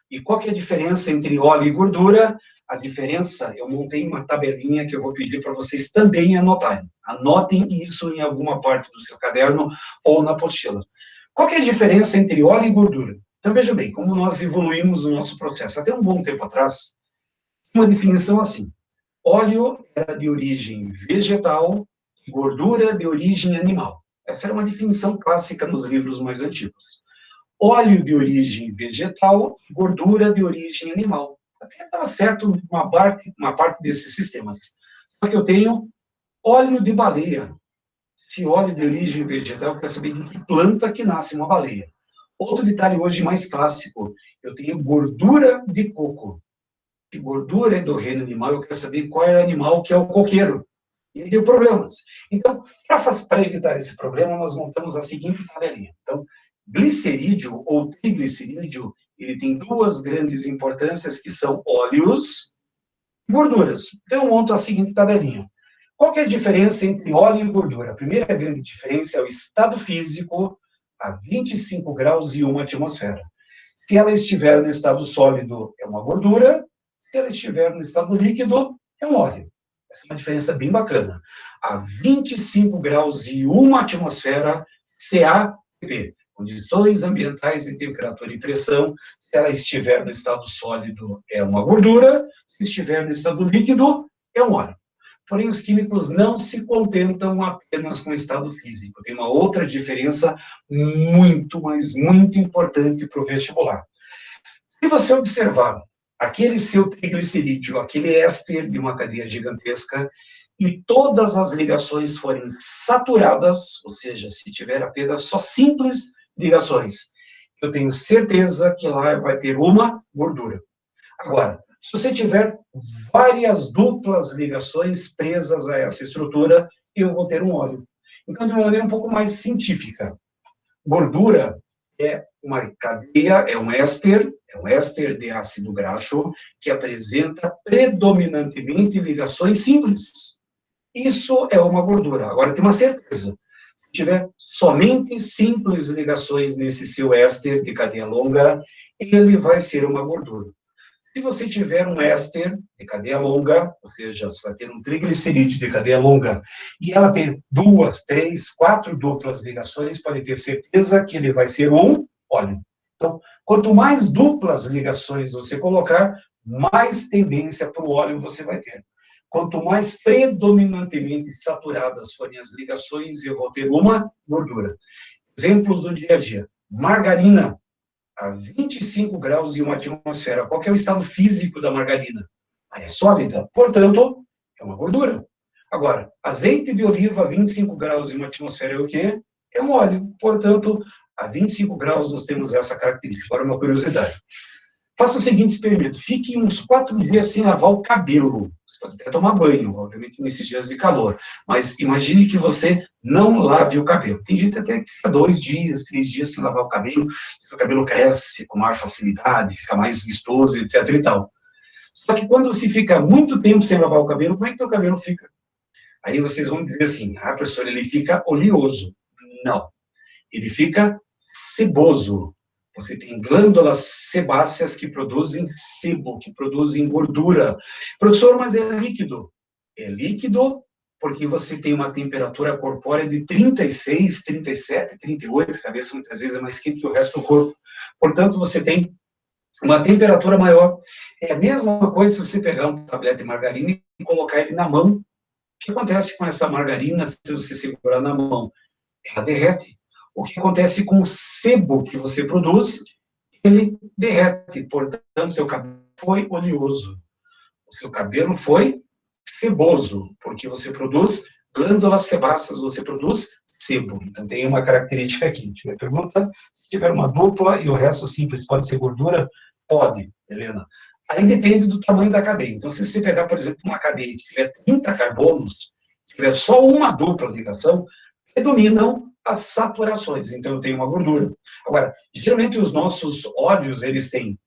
E qual que é a diferença entre óleo e gordura? A diferença, eu montei uma tabelinha que eu vou pedir para vocês também anotarem. Anotem isso em alguma parte do seu caderno ou na apostila. Qual que é a diferença entre óleo e gordura? Então, veja bem, como nós evoluímos no nosso processo. Até um bom tempo atrás, uma definição assim. Óleo era de origem vegetal e gordura de origem animal. Essa era uma definição clássica nos livros mais antigos. Óleo de origem vegetal e gordura de origem animal. Até estava certo uma parte desses sistemas. Só que eu tenho óleo de baleia. Esse óleo de origem vegetal, eu quero saber de que planta que nasce uma baleia. Outro detalhe hoje mais clássico, eu tenho gordura de coco. Se gordura é do reino animal, eu quero saber qual é o animal que é o coqueiro. E deu problemas. Então, para evitar esse problema, nós montamos a seguinte tabelinha. Então, glicerídeo ou triglicerídeo, ele tem duas grandes importâncias, que são óleos e gorduras. Então, eu monto a seguinte tabelinha. Qual que é a diferença entre óleo e gordura? A primeira grande diferença é o estado físico a 25 graus e 1 atmosfera. Se ela estiver no estado sólido, é uma gordura. Se ela estiver no estado líquido, é um óleo. Essa é uma diferença bem bacana. A 25 graus e 1 atmosfera, CAP. Condições ambientais de temperatura e pressão. Se ela estiver no estado sólido, é uma gordura. Se estiver no estado líquido, é um óleo. Porém, os químicos não se contentam apenas com o estado físico. Tem uma outra diferença muito, mas muito importante para o vestibular. Se você observar aquele seu triglicerídeo, aquele éster de uma cadeia gigantesca, e todas as ligações forem saturadas, ou seja, se tiver apenas só simples ligações, eu tenho certeza que lá vai ter uma gordura. Agora, se você tiver várias duplas ligações presas a essa estrutura, eu vou ter um óleo. Então, de uma maneira um pouco mais científica, gordura é uma cadeia, é um éster de ácido graxo, que apresenta predominantemente ligações simples. Isso é uma gordura. Agora, tem uma certeza. Se tiver somente simples ligações nesse seu éster de cadeia longa, ele vai ser uma gordura. Se você tiver um éster de cadeia longa, ou seja, você vai ter um triglicerídeo de cadeia longa, e ela tem 2, 3, 4 duplas ligações, pode ter certeza que ele vai ser um óleo. Então, quanto mais duplas ligações você colocar, mais tendência para o óleo você vai ter. Quanto mais predominantemente saturadas forem as ligações, eu vou ter uma gordura. Exemplos do dia a dia. Margarina, a 25 graus e uma atmosfera. Qual que é o estado físico da margarina? É sólida, portanto, é uma gordura. Agora, azeite de oliva a 25 graus e uma atmosfera é o quê? É um óleo. Portanto, a 25 graus nós temos essa característica. Agora, uma curiosidade. Faça o seguinte experimento. Fique uns 4 dias sem lavar o cabelo. Você pode até tomar banho, obviamente, nesses dias de calor. Mas imagine que você não lave o cabelo. Tem gente até que fica 2 dias, 3 dias sem lavar o cabelo. Seu cabelo cresce com maior facilidade, fica mais vistoso, etc. e tal. Só que quando você fica muito tempo sem lavar o cabelo, como é que o cabelo fica? Aí vocês vão dizer assim, professor, ele fica oleoso. Não. Ele fica seboso. Você tem glândulas sebáceas que produzem sebo, que produzem gordura. Professor, mas é líquido. É líquido porque você tem uma temperatura corpórea de 36, 37, 38, a cabeça muitas vezes é mais quente que o resto do corpo. Portanto, você tem uma temperatura maior. É a mesma coisa se você pegar um tablete de margarina e colocar ele na mão. O que acontece com essa margarina se você segurar na mão? Ela derrete. O que acontece com o sebo que você produz? Ele derrete. Portanto, seu cabelo foi oleoso. O seu cabelo foi seboso, porque você produz glândulas sebáceas, você produz sebo. Então, tem uma característica aqui. Tiver pergunta, se tiver uma dupla e o resto simples pode ser gordura? Pode, Helena. Aí depende do tamanho da cadeia. Então, se você pegar, por exemplo, uma cadeia que tiver 30 carbonos, tiver só uma dupla ligação, predominam as saturações, então eu tenho uma gordura. Agora, geralmente os nossos óleos, eles têm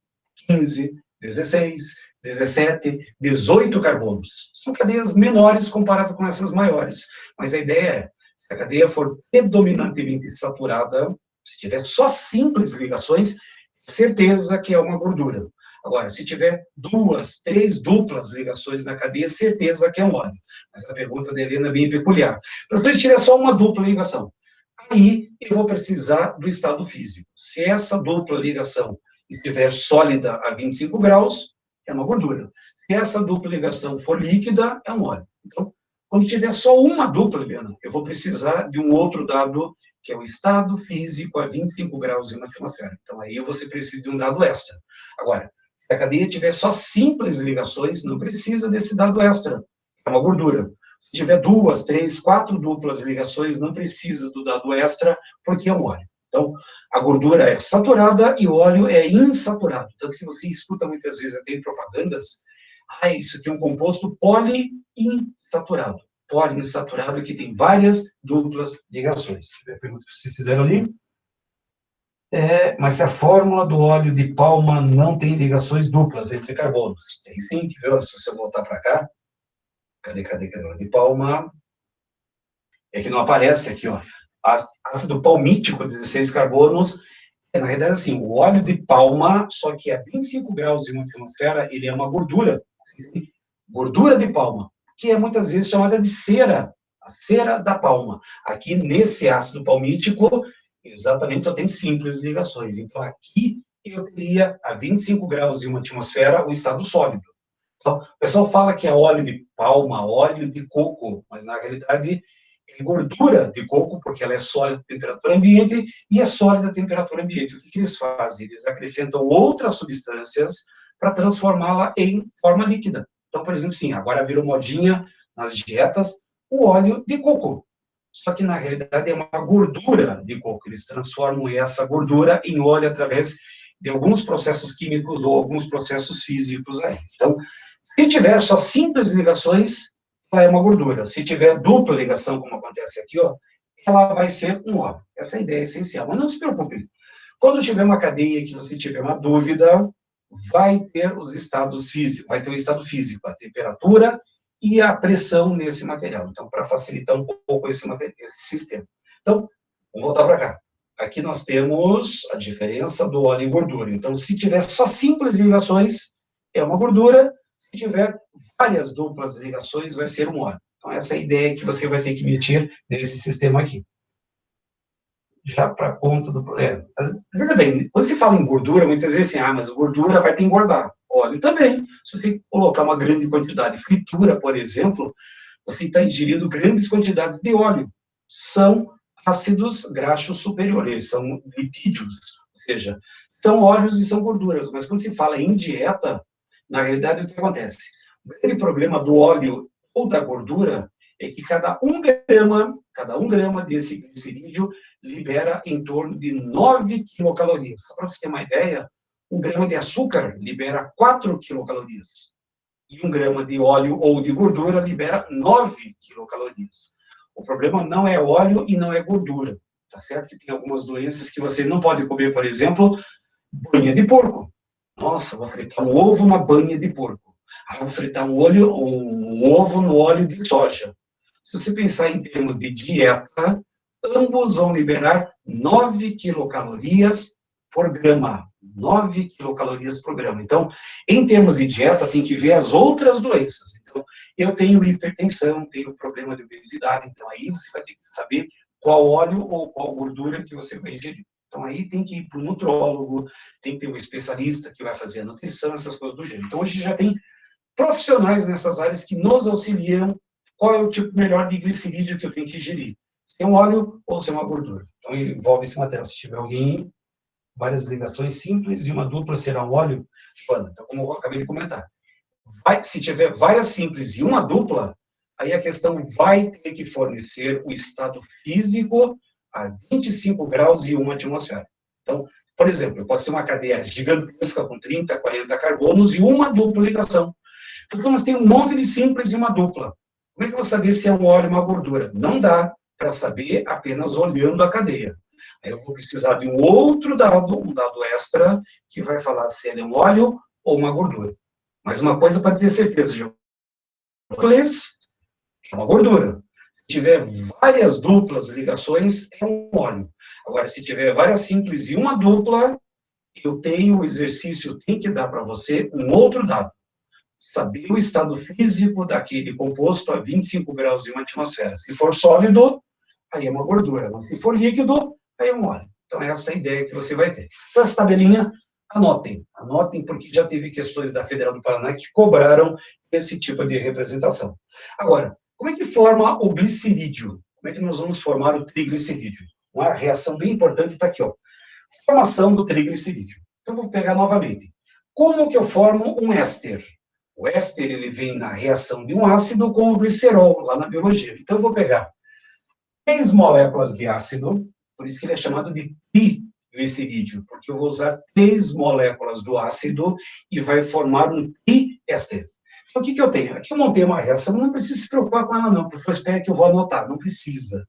15, 16, 17, 18 carbonos. São cadeias menores comparadas com essas maiores. Mas a ideia é, se a cadeia for predominantemente saturada, se tiver só simples ligações, certeza que é uma gordura. Agora, se tiver 2, 3 duplas ligações na cadeia, certeza que é um óleo. Mas a pergunta da Helena é bem peculiar. Então, se tiver só uma dupla ligação, aí eu vou precisar do estado físico. Se essa dupla ligação estiver sólida a 25 graus, é uma gordura. Se essa dupla ligação for líquida, é um óleo. Então, quando tiver só uma dupla, Helena, eu vou precisar de um outro dado, que é o estado físico a 25 graus e uma atmosfera. Então, aí você precisa de um dado extra. Agora, se a cadeia tiver só simples ligações, não precisa desse dado extra. É uma gordura. Se tiver 2, 3, 4 duplas ligações, não precisa do dado extra, porque é um óleo. Então, a gordura é saturada e o óleo é insaturado. Tanto que você escuta muitas vezes até em propagandas, isso aqui é um composto poliinsaturado. Poliinsaturado que tem várias duplas ligações. A pergunta que vocês fizeram ali. Mas a fórmula do óleo de palma não tem ligações duplas entre carbonos. Tem sim, viu? Se você voltar para cá, cadê o óleo de palma? É que não aparece aqui, ó. Ácido palmítico, 16 carbonos. Na realidade, assim, o óleo de palma, só que a 25 graus e uma atmosfera, ele é uma gordura. Gordura de palma, que é muitas vezes chamada de cera. A cera da palma. Aqui, nesse ácido palmítico, exatamente só tem simples ligações. Então, aqui eu teria a 25 graus e uma atmosfera o estado sólido. Então, o pessoal fala que é óleo de palma, óleo de coco, mas na realidade é gordura de coco, porque ela é sólida a temperatura ambiente e é sólida a temperatura ambiente. O que eles fazem? Eles acrescentam outras substâncias para transformá-la em forma líquida. Então, por exemplo, sim, agora virou modinha nas dietas o óleo de coco. Só que, na realidade, é uma gordura de coco. Eles transformam essa gordura em óleo através de alguns processos químicos ou alguns processos físicos aí. Então, se tiver só simples ligações, ela é uma gordura. Se tiver dupla ligação, como acontece aqui, ó, ela vai ser um óleo. Essa é a ideia essencial. Mas não se preocupe. Quando tiver uma cadeia que você tiver uma dúvida, vai ter os estados físicos, vai ter o estado físico, a temperatura e a pressão nesse material. Então, para facilitar um pouco esse sistema. Então, vamos voltar para cá. Aqui nós temos a diferença do óleo e gordura. Então, se tiver só simples ligações, é uma gordura, se tiver várias duplas ligações, vai ser um óleo. Então, essa é a ideia que você vai ter que meter nesse sistema aqui. Já para conta do... veja bem, quando se fala em gordura, muitas vezes assim, mas gordura vai te engordar. Óleo também. Se você colocar uma grande quantidade de fritura, por exemplo, você está ingerindo grandes quantidades de óleo. São ácidos graxos superiores, são lipídios, ou seja, são óleos e são gorduras. Mas quando se fala em dieta, na realidade, o que acontece? O grande problema do óleo ou da gordura é que cada um grama desse glicerídeo libera em torno de 9 quilocalorias. Para você ter uma ideia, 1 grama de açúcar libera 4 quilocalorias. E 1 grama de óleo ou de gordura libera 9 quilocalorias. O problema não é óleo e não é gordura. Tá certo que tem algumas doenças que você não pode comer, por exemplo, banha de porco. Nossa, vou fritar um ovo na banha de porco. Vou fritar um ovo no óleo de soja. Se você pensar em termos de dieta, ambos vão liberar 9 quilocalorias por grama. 9 quilocalorias por grama. Então, em termos de dieta, tem que ver as outras doenças. Então, eu tenho hipertensão, tenho problema de obesidade, então aí você vai ter que saber qual óleo ou qual gordura que você vai ingerir. Então, aí tem que ir para o nutrólogo, tem que ter um especialista que vai fazer a nutrição, essas coisas do gênero. Então, hoje já tem profissionais nessas áreas que nos auxiliam qual é o tipo melhor de glicerídeo que eu tenho que ingerir. Se é um óleo ou se é uma gordura. Então, envolve esse material. Se tiver alguém, várias ligações simples e uma dupla será um óleo, então, como eu acabei de comentar. Se tiver várias simples e uma dupla, aí a questão vai ter que fornecer o estado físico a 25 graus e 1 atmosfera. Então, por exemplo, pode ser uma cadeia gigantesca com 30, 40 carbonos e uma dupla ligação. Porque nós temos um monte de simples e uma dupla. Como é que eu vou saber se é um óleo ou uma gordura? Não dá para saber apenas olhando a cadeia. Aí eu vou precisar de um outro dado, um dado extra, que vai falar se ele é um óleo ou uma gordura. Mas uma coisa para ter certeza, é uma gordura. Se tiver várias duplas ligações, é um óleo. Agora, se tiver várias simples e uma dupla, eu tenho o exercício, tem que dar para você um outro dado. Saber o estado físico daquele composto a 25 graus e 1 atmosfera. Se for sólido, aí é uma gordura. Se for líquido, aí é um óleo. Então, essa é a ideia que você vai ter. Então, essa tabelinha, anotem, porque já teve questões da Federal do Paraná que cobraram esse tipo de representação. Agora, como é que forma o glicerídeo? Como é que nós vamos formar o triglicerídeo? Uma reação bem importante está aqui, ó. Formação do triglicerídeo. Então, vou pegar novamente. Como que eu formo um éster? O éster, ele vem na reação de um ácido com o glicerol, lá na biologia. Então, eu vou pegar 3 moléculas de ácido, por isso que ele é chamado de triglicerídeo, porque eu vou usar 3 moléculas do ácido e vai formar um triéster. Então, o que eu tenho? Aqui eu montei uma reação, não precisa se preocupar com ela não, porque eu espero que eu vou anotar, não precisa.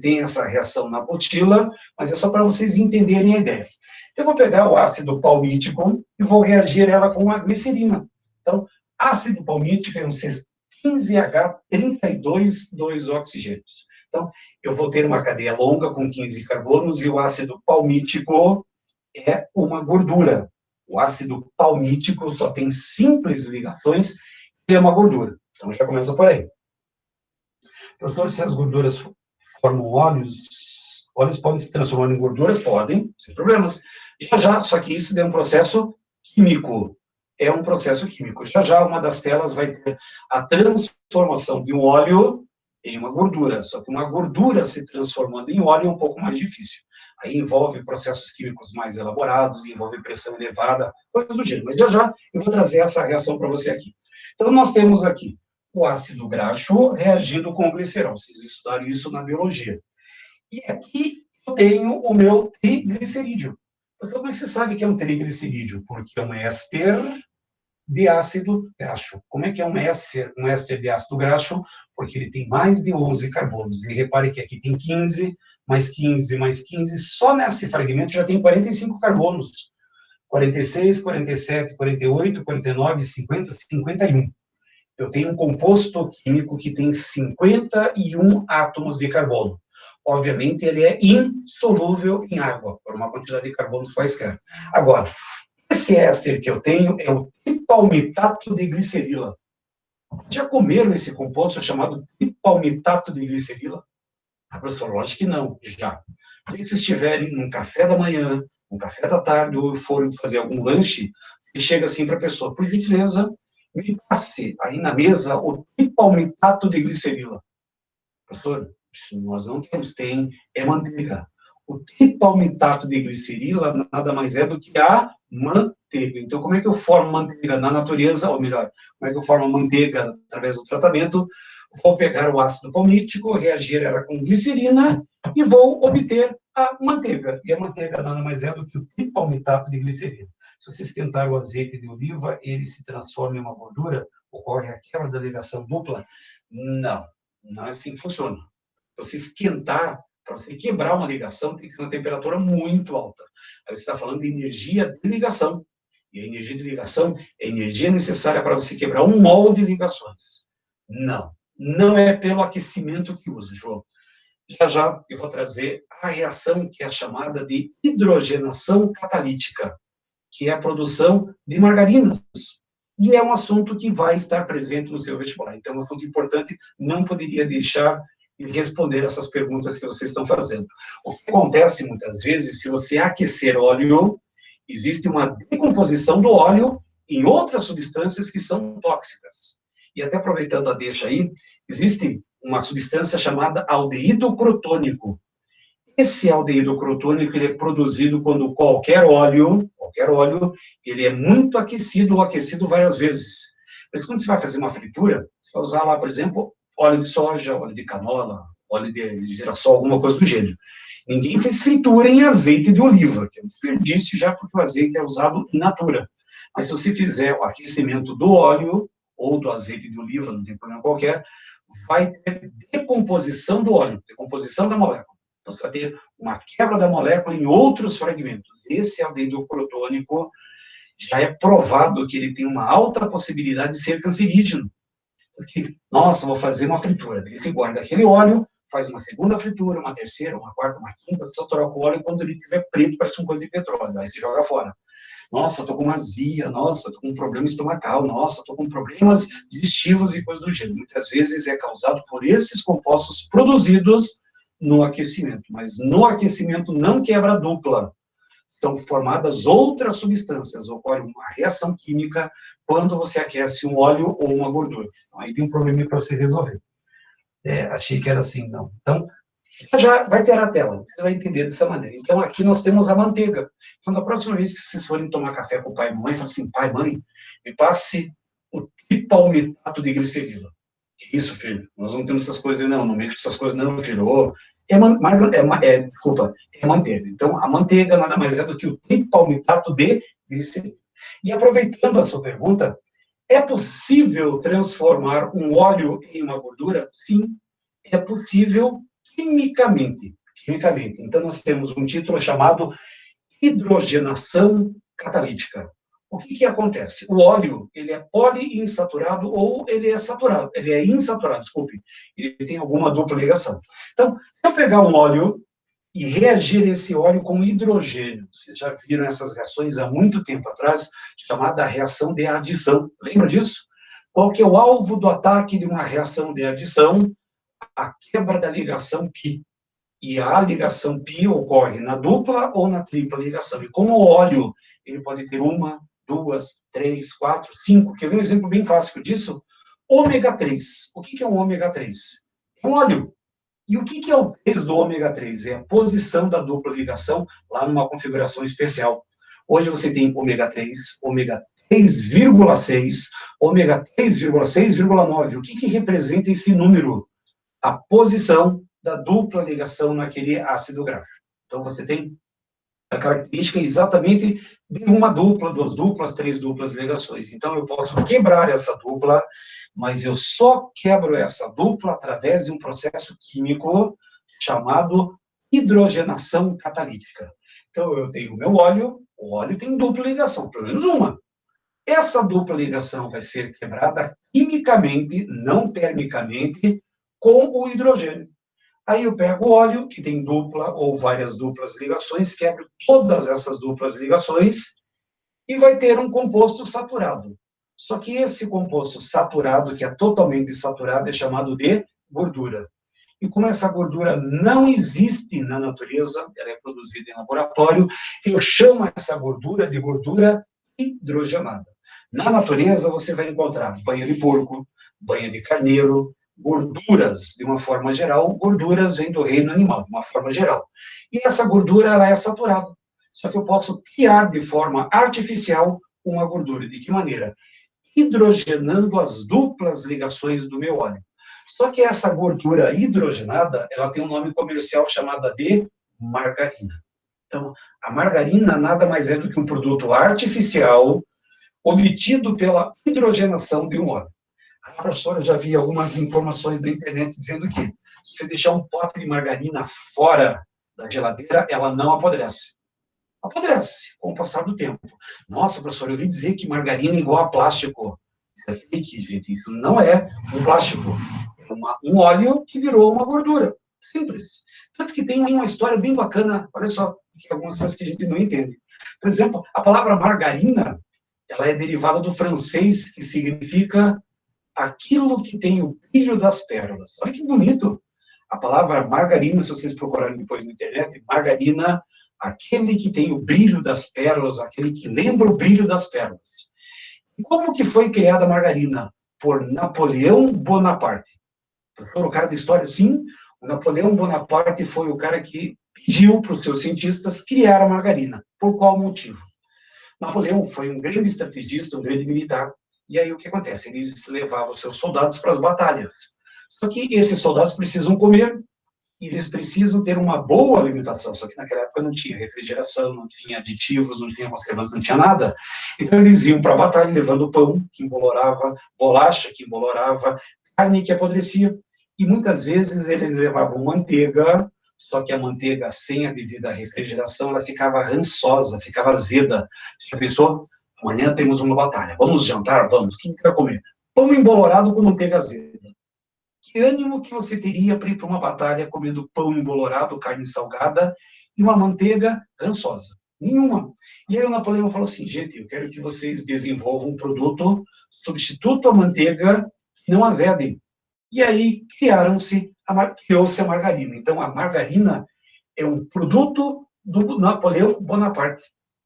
Tem essa reação na apostila, mas é só para vocês entenderem a ideia. Então, eu vou pegar o ácido palmítico e vou reagir ela com a glicerina. Então, ácido palmítico é um 15H32, 2 oxigênios. Então, eu vou ter uma cadeia longa com 15 carbonos e o ácido palmítico é uma gordura. O ácido palmítico só tem simples ligações e é uma gordura. Então, já começa por aí. Doutor, se as gorduras formam óleos podem se transformar em gorduras? Podem, sem problemas. Já, só que isso é um processo químico. É um processo químico. Já, uma das telas vai ter a transformação de um óleo em uma gordura. Só que uma gordura se transformando em óleo é um pouco mais difícil. Aí envolve processos químicos mais elaborados, envolve pressão elevada, coisas do gênero. Mas já eu vou trazer essa reação para você aqui. Então, nós temos aqui o ácido graxo reagindo com o glicerol. Vocês estudaram isso na biologia. E aqui eu tenho o meu triglicerídeo. Então, como é que você sabe que é um triglicerídeo? Porque é um éster de ácido graxo. Como é que é um éster de ácido graxo? Porque ele tem mais de 11 carbonos. E repare que aqui tem 15, mais 15, mais 15. Só nesse fragmento já tem 45 carbonos. 46, 47, 48, 49, 50, 51. Eu tenho um composto químico que tem 51 átomos de carbono. Obviamente, ele é insolúvel em água, por uma quantidade de carbono quaisquer. Agora, Esse éster que eu tenho é o tripalmitato de glicerila. Já comeram esse composto chamado tripalmitato de glicerila? A professora, lógico que não, já. Se vocês estiverem num café da manhã, um café da tarde, ou forem fazer algum lanche, e chega assim para a pessoa, por gentileza, me passe aí na mesa o tripalmitato de glicerila. Professor, nós não temos, é manteiga. O tripalmitato de glicerila nada mais é do que a manteiga. Então, como é que eu formo manteiga na natureza, ou melhor, como é que eu formo manteiga através do tratamento? Vou pegar o ácido palmítico, reagir ela com glicerina e vou obter a manteiga. E a manteiga nada mais é do que o tripalmitato de glicerina. Se você esquentar o azeite de oliva, ele se transforma em uma gordura, ocorre a quebra da ligação dupla? Não, não é assim que funciona. Se você esquentar, para você quebrar uma ligação, tem que ter uma temperatura muito alta. Aí você está falando de energia de ligação. E a energia de ligação é a energia necessária para você quebrar um mol de ligações. Não, não é pelo aquecimento que usa, João. Já já eu vou trazer a reação que é chamada de hidrogenação catalítica, que é a produção de margarinas. E é um assunto que vai estar presente no seu vestibular. Então, é um assunto importante, não poderia deixar de responder essas perguntas que vocês estão fazendo. O que acontece muitas vezes, se você aquecer óleo, existe uma decomposição do óleo em outras substâncias que são tóxicas. E até aproveitando a deixa aí, existe uma substância chamada aldeído crotônico. Esse aldeído crotônico ele é produzido quando qualquer óleo, ele é muito aquecido ou aquecido várias vezes. Porque quando você vai fazer uma fritura, você vai usar lá, por exemplo, óleo de soja, óleo de canola, óleo de girassol, alguma coisa do gênero. Ninguém fez fritura em azeite de oliva, que é um desperdício já porque o azeite é usado in natura. Mas se você fizer o aquecimento do óleo ou do azeite de oliva, não tem problema qualquer, vai ter decomposição do óleo, decomposição da molécula. Então, você vai ter uma quebra da molécula em outros fragmentos. Esse aldeído crotônico já é provado que ele tem uma alta possibilidade de ser cancerígeno. Porque, nossa, vou fazer uma fritura. Você guarda aquele óleo, faz uma segunda fritura, uma terceira, uma quarta, uma quinta, você troca o óleo quando ele estiver preto, parece uma coisa de petróleo, aí você joga fora. Nossa, estou com uma azia, nossa, estou com um problema estomacal, nossa, estou com problemas digestivos e coisas do gênero. Muitas vezes é causado por esses compostos produzidos no aquecimento, mas no aquecimento não quebra a dupla. São formadas outras substâncias, ocorre uma reação química quando você aquece um óleo ou uma gordura. Então, aí tem um problema para você resolver. Achei que era assim, não. Então, já vai ter a tela, você vai entender dessa maneira. Então, aqui nós temos a manteiga. Então, da próxima vez que vocês forem tomar café com o pai e mamãe, fala assim, pai, mãe, me passe o tripalmitato de glicerina. Que isso, filho? Nós não temos essas coisas, não mexe com essas coisas, não, filho. Oh, é manteiga. Então, a manteiga nada mais é do que o tripalmitato de glicerina. E aproveitando a sua pergunta, é possível transformar um óleo em uma gordura? Sim, é possível quimicamente. Então, nós temos um título chamado hidrogenação catalítica. O que acontece? O óleo, ele é poliinsaturado ou ele é saturado. Ele é insaturado, desculpe. Ele tem alguma dupla ligação. Então, se eu pegar um óleo e reagir esse óleo com hidrogênio, vocês já viram essas reações há muito tempo atrás, chamada reação de adição. Lembra disso? Qual que é o alvo do ataque de uma reação de adição? A quebra da ligação π. E a ligação π ocorre na dupla ou na tripla ligação. E como o óleo, ele pode ter uma, duas, três, quatro, cinco. Quer ver um exemplo bem clássico disso? Ômega 3. O que é um ômega 3? É um óleo. E o que é o 3 do ômega 3? É a posição da dupla ligação lá numa configuração especial. Hoje você tem ômega 3, ômega 3,6, ômega 3,6,9. O que representa esse número? A posição da dupla ligação naquele ácido gráfico. Então, você tem a característica exatamente de uma dupla, duas duplas, três duplas ligações. Então, eu posso quebrar essa dupla, mas eu só quebro essa dupla através de um processo químico chamado hidrogenação catalítica. Então, eu tenho o meu óleo, o óleo tem dupla ligação, pelo menos uma. Essa dupla ligação vai ser quebrada quimicamente, não termicamente, com o hidrogênio. Aí eu pego o óleo, que tem dupla ou várias duplas ligações, quebro todas essas duplas ligações e vai ter um composto saturado. Só que esse composto saturado, que é totalmente saturado, é chamado de gordura. E como essa gordura não existe na natureza, ela é produzida em laboratório, eu chamo essa gordura de gordura hidrogenada. Na natureza, você vai encontrar banha de porco, banha de carneiro, gorduras, de uma forma geral, gorduras vêm do reino animal, de uma forma geral. E essa gordura, ela é saturada. Só que eu posso criar de forma artificial uma gordura. De que maneira? Hidrogenando as duplas ligações do meu óleo. Só que essa gordura hidrogenada, ela tem um nome comercial chamado de margarina. Então, a margarina nada mais é do que um produto artificial obtido pela hidrogenação de um óleo. A professora já vi algumas informações da internet dizendo que se você deixar um pote de margarina fora da geladeira, ela não apodrece. Apodrece com o passar do tempo. Nossa, professor, eu ouvi dizer que margarina é igual a plástico. É fake, gente. Isso não é um plástico. É um óleo que virou uma gordura. Simples. Tanto que tem uma história bem bacana. Olha só, algumas coisas que a gente não entende. Por exemplo, a palavra margarina, ela é derivada do francês, que significa aquilo que tem o brilho das pérolas. Olha que bonito. A palavra margarina, se vocês procurarem depois na internet, margarina, aquele que tem o brilho das pérolas, aquele que lembra o brilho das pérolas. E como que foi criada a margarina? Por Napoleão Bonaparte. O cara da história, sim, o Napoleão Bonaparte foi o cara que pediu para os seus cientistas criar a margarina. Por qual motivo? Napoleão foi um grande estrategista, um grande militar, e aí o que acontece? Ele levava os seus soldados para as batalhas. Só que esses soldados precisam comer, e eles precisam ter uma boa alimentação, só que naquela época não tinha refrigeração, não tinha aditivos, não tinha conservantes, não tinha nada. Então eles iam para a batalha levando pão, que embolorava, bolacha, que embolorava, carne que apodrecia, e muitas vezes eles levavam manteiga, só que a manteiga, sem a devida refrigeração, ela ficava rançosa, ficava azeda. Você já pensou? Amanhã temos uma batalha, vamos jantar? Vamos. Quem quer comer? Pão embolorado com manteiga azeda. Que ânimo que você teria para ir para uma batalha comendo pão embolorado, carne salgada e uma manteiga rançosa? Nenhuma. E aí o Napoleão falou assim, gente, eu quero que vocês desenvolvam um produto substituto à manteiga que não azedem. E aí criou-se a margarina. Então, a margarina é um produto do Napoleão Bonaparte.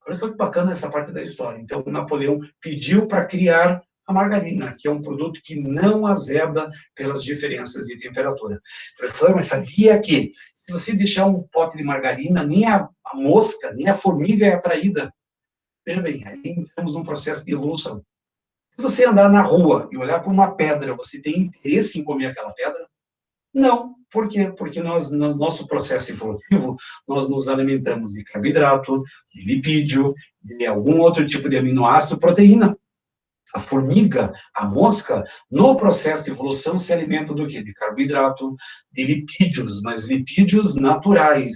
Olha que bacana essa parte da história. Então, o Napoleão pediu para criar a margarina, que é um produto que não azeda pelas diferenças de temperatura. Professor, mas sabia que se você deixar um pote de margarina, nem a mosca, nem a formiga é atraída? Veja bem, aí entramos num processo de evolução. Se você andar na rua e olhar para uma pedra, você tem interesse em comer aquela pedra? Não. Por quê? Porque nós, no nosso processo evolutivo, nós nos alimentamos de carboidrato, de lipídio, de algum outro tipo de aminoácido, proteína. A formiga, a mosca, no processo de evolução se alimenta do quê? De carboidrato, de lipídios, mas lipídios naturais,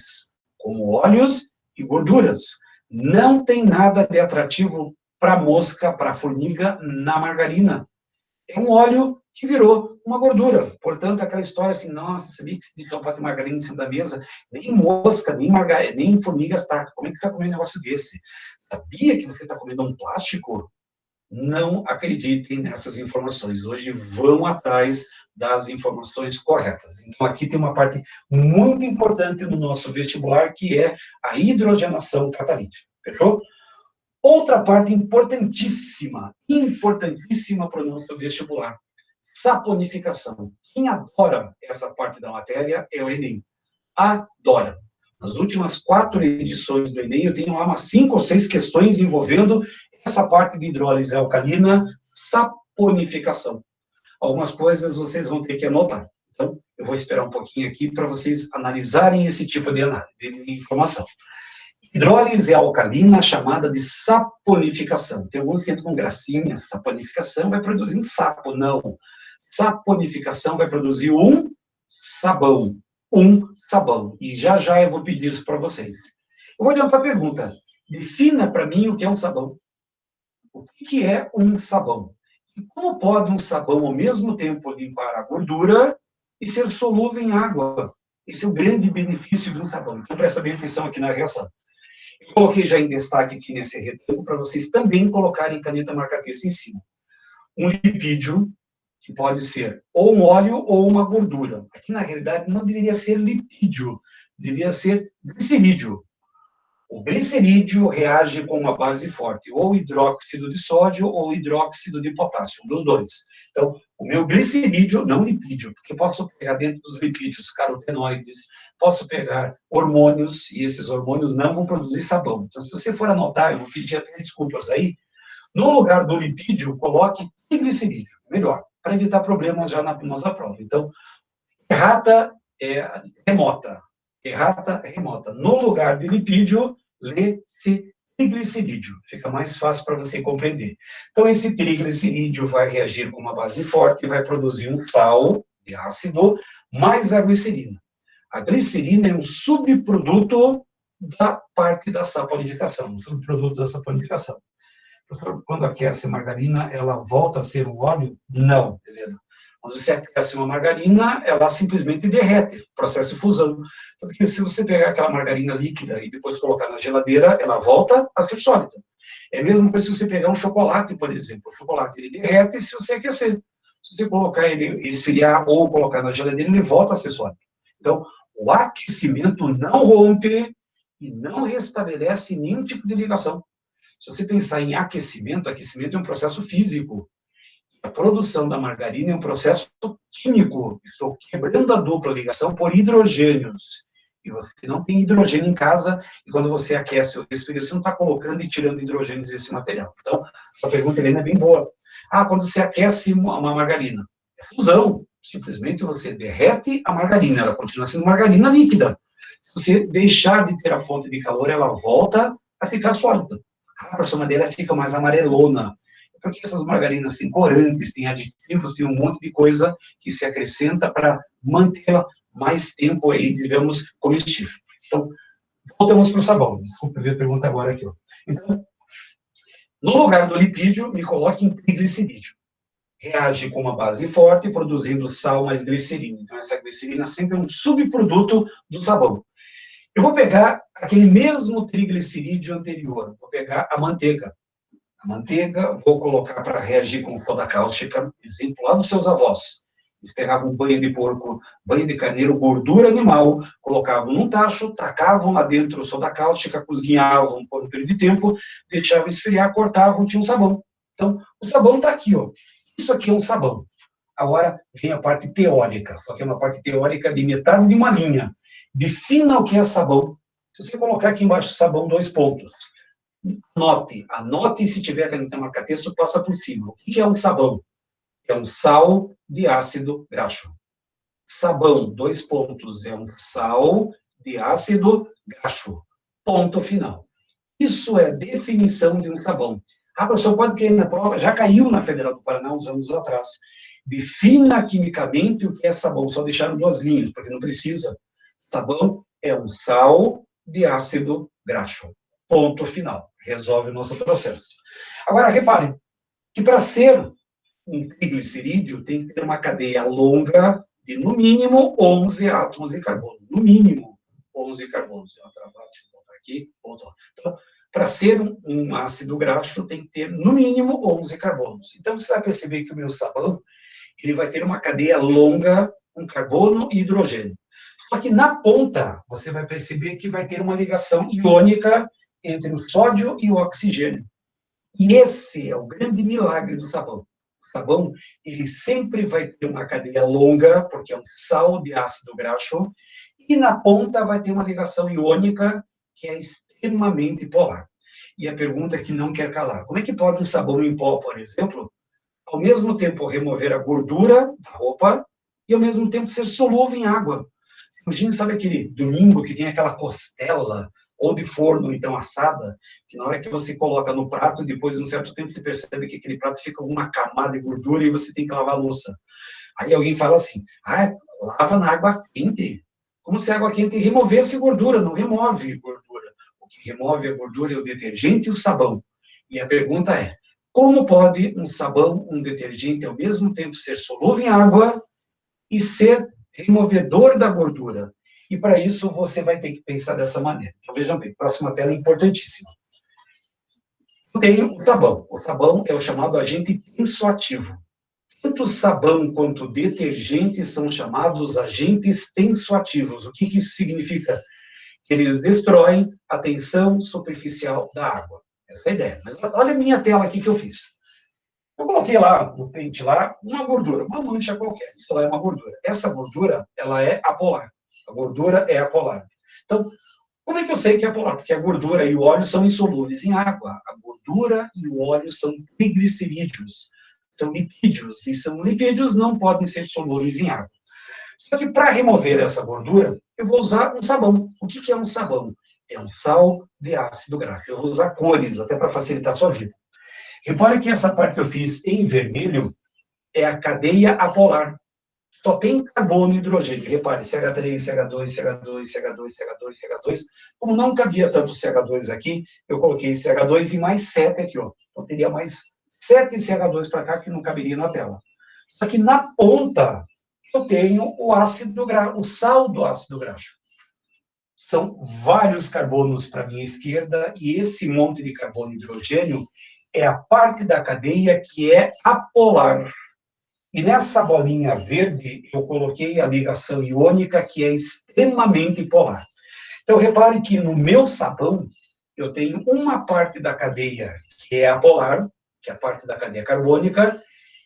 como óleos e gorduras. Não tem nada de atrativo para a mosca, para a formiga, na margarina. É um óleo que virou uma gordura. Portanto, aquela história assim, nossa, sabia que se deixar um pote de margarina em cima da mesa, nem mosca, nem formigas tá. Como é que está comendo um negócio desse? Sabia que você está comendo um plástico? Não acreditem nessas informações. Hoje vão atrás das informações corretas. Então, aqui tem uma parte muito importante no nosso vestibular, que é a hidrogenação catalítica. Fechou? Outra parte importantíssima para o nosso vestibular, saponificação. Quem adora essa parte da matéria é o Enem. Adora. Nas últimas 4 edições do Enem, eu tenho lá umas 5 ou 6 questões envolvendo essa parte de hidrólise alcalina, saponificação. Algumas coisas vocês vão ter que anotar. Então, eu vou esperar um pouquinho aqui para vocês analisarem esse tipo de análise, de informação. Hidrólise alcalina, chamada de saponificação. Tem algum que entra com gracinha, saponificação vai produzir um sapo. Não. Saponificação vai produzir um sabão. Um sabão. E já já eu vou pedir isso para vocês. Eu vou adiantar a pergunta. Defina para mim o que é um sabão. O que é um sabão? E como pode um sabão, ao mesmo tempo, limpar a gordura e ter solúvel em água? Esse é o grande benefício de um sabão. Então, presta bem atenção aqui na reação. Coloquei já em destaque aqui nesse retângulo para vocês também colocarem caneta marca-texto em cima. Um lipídio, que pode ser ou um óleo ou uma gordura. Aqui, na realidade, não deveria ser lipídio, deveria ser glicerídeo. O glicerídeo reage com uma base forte, ou hidróxido de sódio ou hidróxido de potássio, um dos dois. Então, o meu glicerídeo, não lipídio, porque posso pegar dentro dos lipídios carotenoides, posso pegar hormônios, e esses hormônios não vão produzir sabão. Então, se você for anotar, eu vou pedir até desculpas aí, no lugar do lipídio, coloque triglicerídeo, melhor, para evitar problemas já na nossa prova. Então, errata remota. Errata remota. No lugar de lipídio, lê-se triglicerídeo. Fica mais fácil para você compreender. Então, esse triglicerídeo vai reagir com uma base forte e vai produzir um sal de ácido mais a glicerina. A glicerina é um subproduto da parte da saponificação, um subproduto da saponificação. Quando aquece a margarina, ela volta a ser um óleo? Não, Helena. Quando você aquece uma margarina, ela simplesmente derrete, processo de fusão. Porque se você pegar aquela margarina líquida e depois colocar na geladeira, ela volta a ser sólida. É mesmo que se você pegar um chocolate, por exemplo. O chocolate, ele derrete se você aquecer. Se você colocar ele esfriar ou colocar na geladeira, ele volta a ser sólido. Então, o aquecimento não rompe e não restabelece nenhum tipo de ligação. Se você pensar em aquecimento, aquecimento é um processo físico. A produção da margarina é um processo químico. Estou quebrando a dupla ligação por hidrogênios. E você não tem hidrogênio em casa, e quando você aquece o respirador, você não está colocando e tirando hidrogênios desse material. Então, a pergunta, Helena, é bem boa. Quando você aquece uma margarina, é fusão. Simplesmente você derrete a margarina, ela continua sendo margarina líquida. Se você deixar de ter a fonte de calor, ela volta a ficar sólida. A próxima dela fica mais amarelona. Porque essas margarinas têm corantes, têm aditivos, têm um monte de coisa que se acrescenta para mantê-la mais tempo aí, digamos, comestível. Então, voltamos para o sabão. Desculpa, eu vi a pergunta agora aqui. Ó. Então, no lugar do lipídio, me coloque em triglicerídeo. Reage com uma base forte, produzindo sal mais glicerina. Então, essa glicerina sempre é um subproduto do sabão. Eu vou pegar aquele mesmo triglicerídeo anterior, vou pegar a manteiga. A manteiga, vou colocar para reagir com soda cáustica, exemplo lá dos seus avós. Eles pegavam banho de porco, banho de carneiro, gordura animal, colocavam num tacho, tacavam lá dentro soda cáustica, cozinhavam por um período de tempo, deixavam esfriar, cortavam, tinha um sabão. Então, o sabão está aqui, ó. Isso aqui é um sabão. Agora vem a parte teórica, porque é uma parte teórica de metade de uma linha. Defina o que é sabão. Se você colocar aqui embaixo sabão, 2 pontos. Anote, se tiver caneta marca-texto, passa por cima. O que é um sabão? É um sal de ácido graxo. Sabão, 2 pontos, é um sal de ácido graxo. Ponto final. Isso é a definição de um sabão. Professor, pode cair na prova, já caiu na Federal do Paraná uns anos atrás. Defina quimicamente o que é sabão, só deixaram 2 linhas, porque não precisa. Sabão é um sal de ácido graxo. Ponto final. Resolve o nosso processo. Agora, reparem que para ser um triglicerídeo tem que ter uma cadeia longa de, no mínimo, 11 átomos de carbono. No mínimo, 11 carbonos. Deixa eu botar aqui. Então, para ser um ácido graxo, tem que ter, no mínimo, 11 carbonos. Então, você vai perceber que o meu sabão ele vai ter uma cadeia longa com carbono e hidrogênio. Só que na ponta, você vai perceber que vai ter uma ligação iônica entre o sódio e o oxigênio. E esse é o grande milagre do sabão. O sabão, ele sempre vai ter uma cadeia longa, porque é um sal de ácido graxo, e na ponta vai ter uma ligação iônica, que é extremamente polar. E a pergunta que não quer calar, como é que pode um sabão em pó, por exemplo, ao mesmo tempo remover a gordura da roupa e ao mesmo tempo ser solúvel em água? Imagina, sabe aquele domingo que tem aquela costela, ou de forno, então, assada, que na hora que você coloca no prato, depois de um certo tempo você percebe que aquele prato fica com uma camada de gordura e você tem que lavar a louça. Aí alguém fala assim, lava na água quente. Como se a água quente removesse gordura, não remove gordura. O que remove a gordura é o detergente e o sabão. E a pergunta é, como pode um sabão, um detergente, ao mesmo tempo ser solúvel em água e ser removedor da gordura? E para isso você vai ter que pensar dessa maneira. Então vejam bem, próxima tela é importantíssima. Tem o sabão. O sabão é o chamado agente tensoativo. Tanto sabão quanto detergente são chamados agentes tensoativos. O que isso significa? Que eles destroem a tensão superficial da água. Essa é a ideia. Mas olha a minha tela aqui que eu fiz. Eu coloquei lá, no pente lá, uma gordura, uma mancha qualquer. Isso lá é uma gordura. Essa gordura, ela é apolar. A gordura é apolar. Então, como é que eu sei que é apolar? Porque a gordura e o óleo são insolúveis em água. A gordura e o óleo são triglicerídeos, são lipídios. E são lipídios, não podem ser solúveis em água. Só que para remover essa gordura, eu vou usar um sabão. O que é um sabão? É um sal de ácido gráfico. Eu vou usar cores, até para facilitar a sua vida. Repare que essa parte que eu fiz em vermelho é a cadeia apolar. Só tem carbono e hidrogênio. Repare, CH3, CH2, CH2, CH2, CH2, CH2. Como não cabia tanto CH2 aqui, eu coloquei CH2 e mais 7 aqui, ó. Então teria mais 7 CH2 para cá que não caberia na tela. Só que na ponta eu tenho o ácido o sal do ácido graxo. São vários carbonos para a minha esquerda e esse monte de carbono e hidrogênio é a parte da cadeia que é apolar. E nessa bolinha verde, eu coloquei a ligação iônica, que é extremamente polar. Então, repare que no meu sabão, eu tenho uma parte da cadeia que é apolar, que é a parte da cadeia carbônica,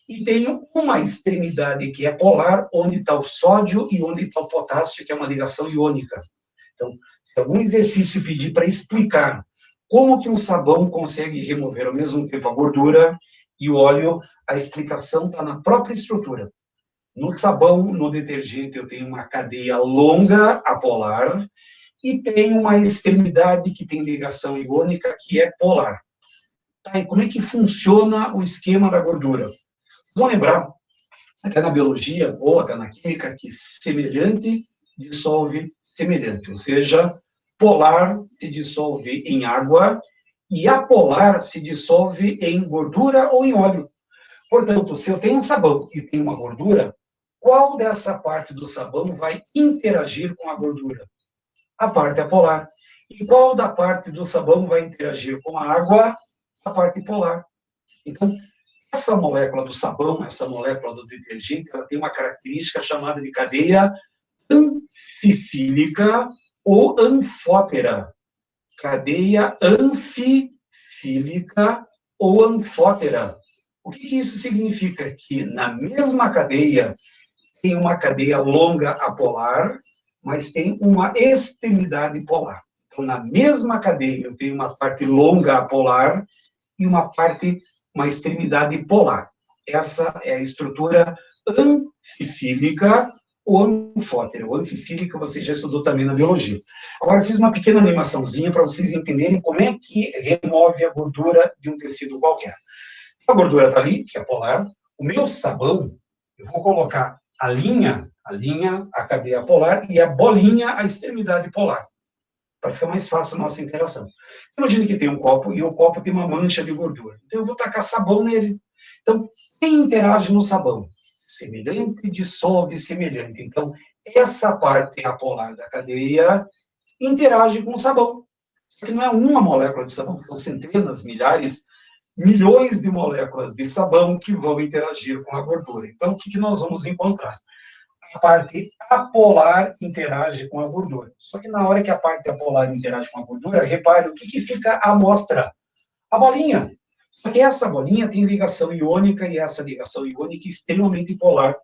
e tenho uma extremidade que é polar, onde está o sódio e onde está o potássio, que é uma ligação iônica. Então, se algum exercício pedir para explicar como que um sabão consegue remover ao mesmo tempo a gordura e o óleo, a explicação está na própria estrutura. No sabão, no detergente, eu tenho uma cadeia longa, apolar, e tenho uma extremidade que tem ligação iônica, que é polar. Tá, e como é que funciona o esquema da gordura? Vocês vão lembrar, até na biologia, ou até na química, que semelhante dissolve semelhante, ou seja, polar se dissolve em água e apolar se dissolve em gordura ou em óleo. Portanto, se eu tenho um sabão e tenho uma gordura, qual dessa parte do sabão vai interagir com a gordura? A parte apolar. E qual da parte do sabão vai interagir com a água? A parte polar. Então, essa molécula do sabão, essa molécula do detergente, ela tem uma característica chamada de cadeia anfifílica ou anfótera. Cadeia anfifílica ou anfótera. O que isso significa? Que na mesma cadeia tem uma cadeia longa apolar, mas tem uma extremidade polar. Então, na mesma cadeia, eu tenho uma parte longa apolar e uma extremidade polar. Essa é a estrutura anfifílica ou anfótera. O anfifílica você já estudou também na biologia. Agora, eu fiz uma pequena animaçãozinha para vocês entenderem como é que remove a gordura de um tecido qualquer. A gordura está ali, que é polar. O meu sabão, eu vou colocar a linha, a cadeia polar, e a bolinha, a extremidade polar, para ficar mais fácil a nossa interação. Imagine que tem um copo, e o copo tem uma mancha de gordura. Então, eu vou tacar sabão nele. Então, quem interage no sabão? Semelhante dissolve semelhante. Então, essa parte apolar da cadeia interage com o sabão. Porque não é uma molécula de sabão, são centenas, milhares, milhões de moléculas de sabão que vão interagir com a gordura. Então, o que nós vamos encontrar? A parte apolar interage com a gordura. Só que na hora que a parte apolar interage com a gordura, repare o que fica à mostra? A bolinha. Só que essa bolinha tem ligação iônica e essa ligação iônica é extremamente polar.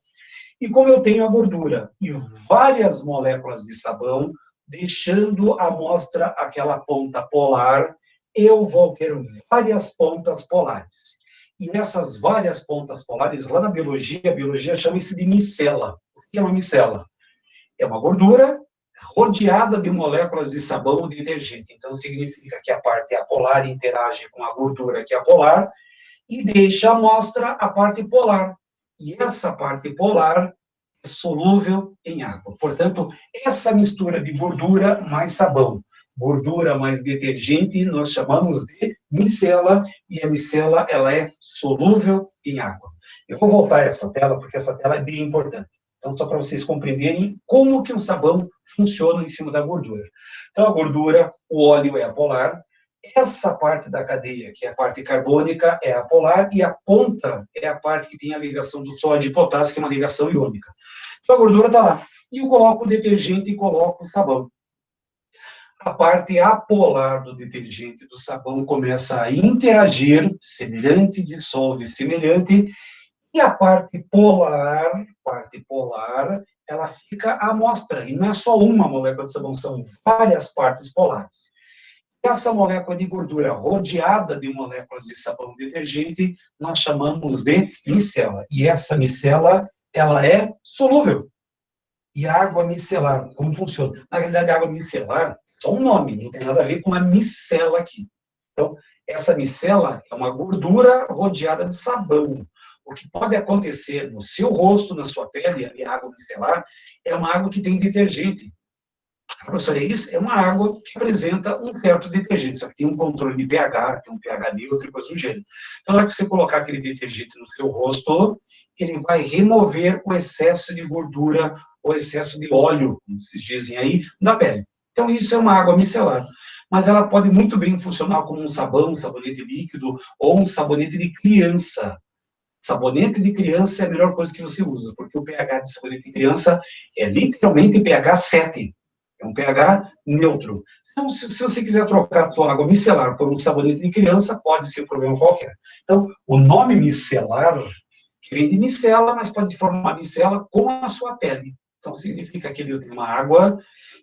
E como eu tenho a gordura e várias moléculas de sabão, deixando à mostra aquela ponta polar, eu vou ter várias pontas polares. E nessas várias pontas polares, lá na biologia, a biologia chama isso de micela. O que é uma micela? É uma gordura rodeada de moléculas de sabão ou detergente. Então, significa que a parte apolar interage com a gordura que é apolar e deixa à mostra a parte polar. E essa parte polar é solúvel em água. Portanto, essa mistura de gordura mais sabão, gordura mais detergente, nós chamamos de micela, e a micela ela é solúvel em água. Eu vou voltar a essa tela, porque essa tela é bem importante. Então, só para vocês compreenderem como que um sabão funciona em cima da gordura. Então, a gordura, o óleo é apolar, essa parte da cadeia, que é a parte carbônica, é apolar, e a ponta é a parte que tem a ligação do sódio e potássio, que é uma ligação iônica. Então, a gordura está lá. E eu coloco o detergente e coloco o sabão. A parte apolar do detergente do sabão começa a interagir, semelhante dissolve semelhante, e a parte polar, ela fica à mostra, e não é só uma molécula de sabão, são várias partes polares. Essa molécula de gordura rodeada de moléculas de sabão detergente, nós chamamos de micela. E essa micela, ela é solúvel. E a água micelar, como funciona? Na realidade, a água micelar é só um nome, não tem nada a ver com a micela aqui. Então, essa micela é uma gordura rodeada de sabão. O que pode acontecer no seu rosto, na sua pele, a água micelar, é uma água que tem detergente. Professor, é isso? É uma água que apresenta um certo detergente, só que tem um controle de pH, tem um pH neutro e coisa do gênero. Então, na hora que você colocar aquele detergente no seu rosto, ele vai remover o excesso de gordura, o excesso de óleo, como vocês dizem aí, da pele. Então, isso é uma água micelar. Mas ela pode muito bem funcionar como um sabão, um sabonete líquido, ou um sabonete de criança. Sabonete de criança é a melhor coisa que você usa, porque o pH de sabonete de criança é literalmente pH 7. É um pH neutro. Então, se você quiser trocar a sua água micelar por um sabonete de criança, pode ser um problema qualquer. Então, o nome micelar, que vem de micela, mas pode formar micela com a sua pele. Então, significa que ele tem uma água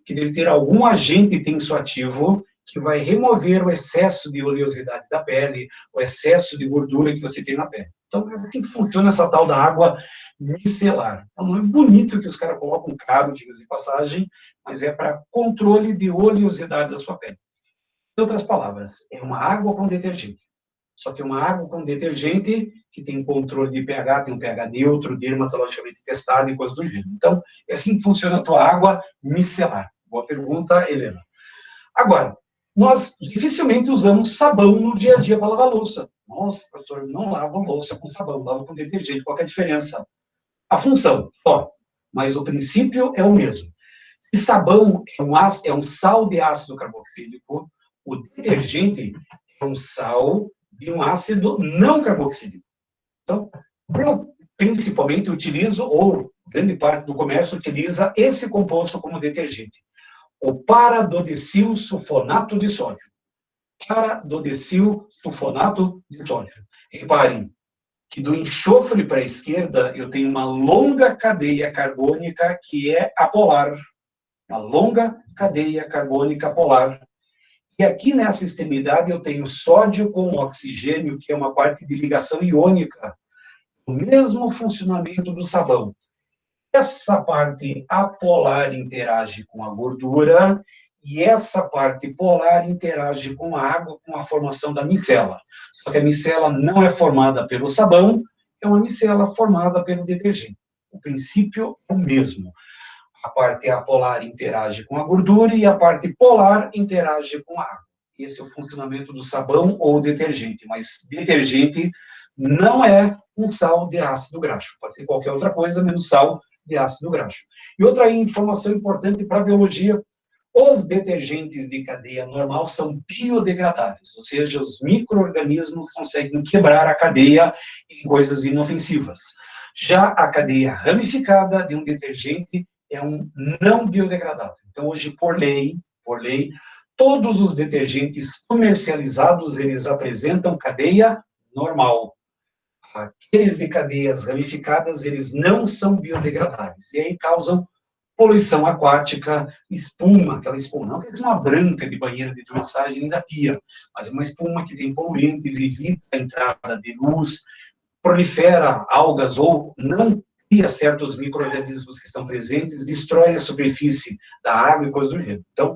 que deve ter algum agente tensoativo que vai remover o excesso de oleosidade da pele, o excesso de gordura que você tem na pele. Então, é assim que funciona essa tal da água micelar. É um nome bonito que os caras colocam caro, diga de passagem, mas é para controle de oleosidade da sua pele. Em outras palavras, é uma água com detergente. Só que é uma água com detergente que tem controle de pH, tem um pH neutro, dermatologicamente testado e coisas do gênero. Então, é assim que funciona a tua água micelar. Boa pergunta, Helena. Agora, nós dificilmente usamos sabão no dia a dia para lavar louça. Nossa, professor, não lavo louça com sabão, lavo com detergente. Qual é a diferença? A função, só. Mas o princípio é o mesmo. E sabão é um sal de ácido carboxílico, o detergente é um sal de um ácido não carboxílico. Então, eu principalmente utilizo, ou grande parte do comércio utiliza esse composto como detergente. O paradodecil sulfonato de sódio. Paradodecil sulfonato de sódio. Reparem que do enxofre para a esquerda eu tenho uma longa cadeia carbônica que é apolar. Uma longa cadeia carbônica polar. E aqui nessa extremidade eu tenho sódio com oxigênio, que é uma parte de ligação iônica. O mesmo funcionamento do sabão. Essa parte apolar interage com a gordura e essa parte polar interage com a água, com a formação da micela. Só que a micela não é formada pelo sabão, é uma micela formada pelo detergente. O princípio é o mesmo. A parte apolar interage com a gordura e a parte polar interage com a água. Esse é o funcionamento do sabão ou detergente, mas detergente não é um sal de ácido graxo. Pode ser qualquer outra coisa, menos sal de ácido graxo. E outra informação importante para a biologia, os detergentes de cadeia normal são biodegradáveis, ou seja, os micro-organismos conseguem quebrar a cadeia em coisas inofensivas. Já a cadeia ramificada de um detergente é um não biodegradável. Então, hoje, por lei, todos os detergentes comercializados, eles apresentam cadeia normal. Aqueles de cadeias ramificadas, eles não são biodegradáveis. E aí causam poluição aquática, espuma, aquela espuma, não que é uma branca de banheira de hidromassagem nem da pia, mas uma espuma que tem poluentes, evita a entrada de luz, prolifera algas ou não cria certos micro-organismos que estão presentes, destrói a superfície da água e coisas do gênero. Então,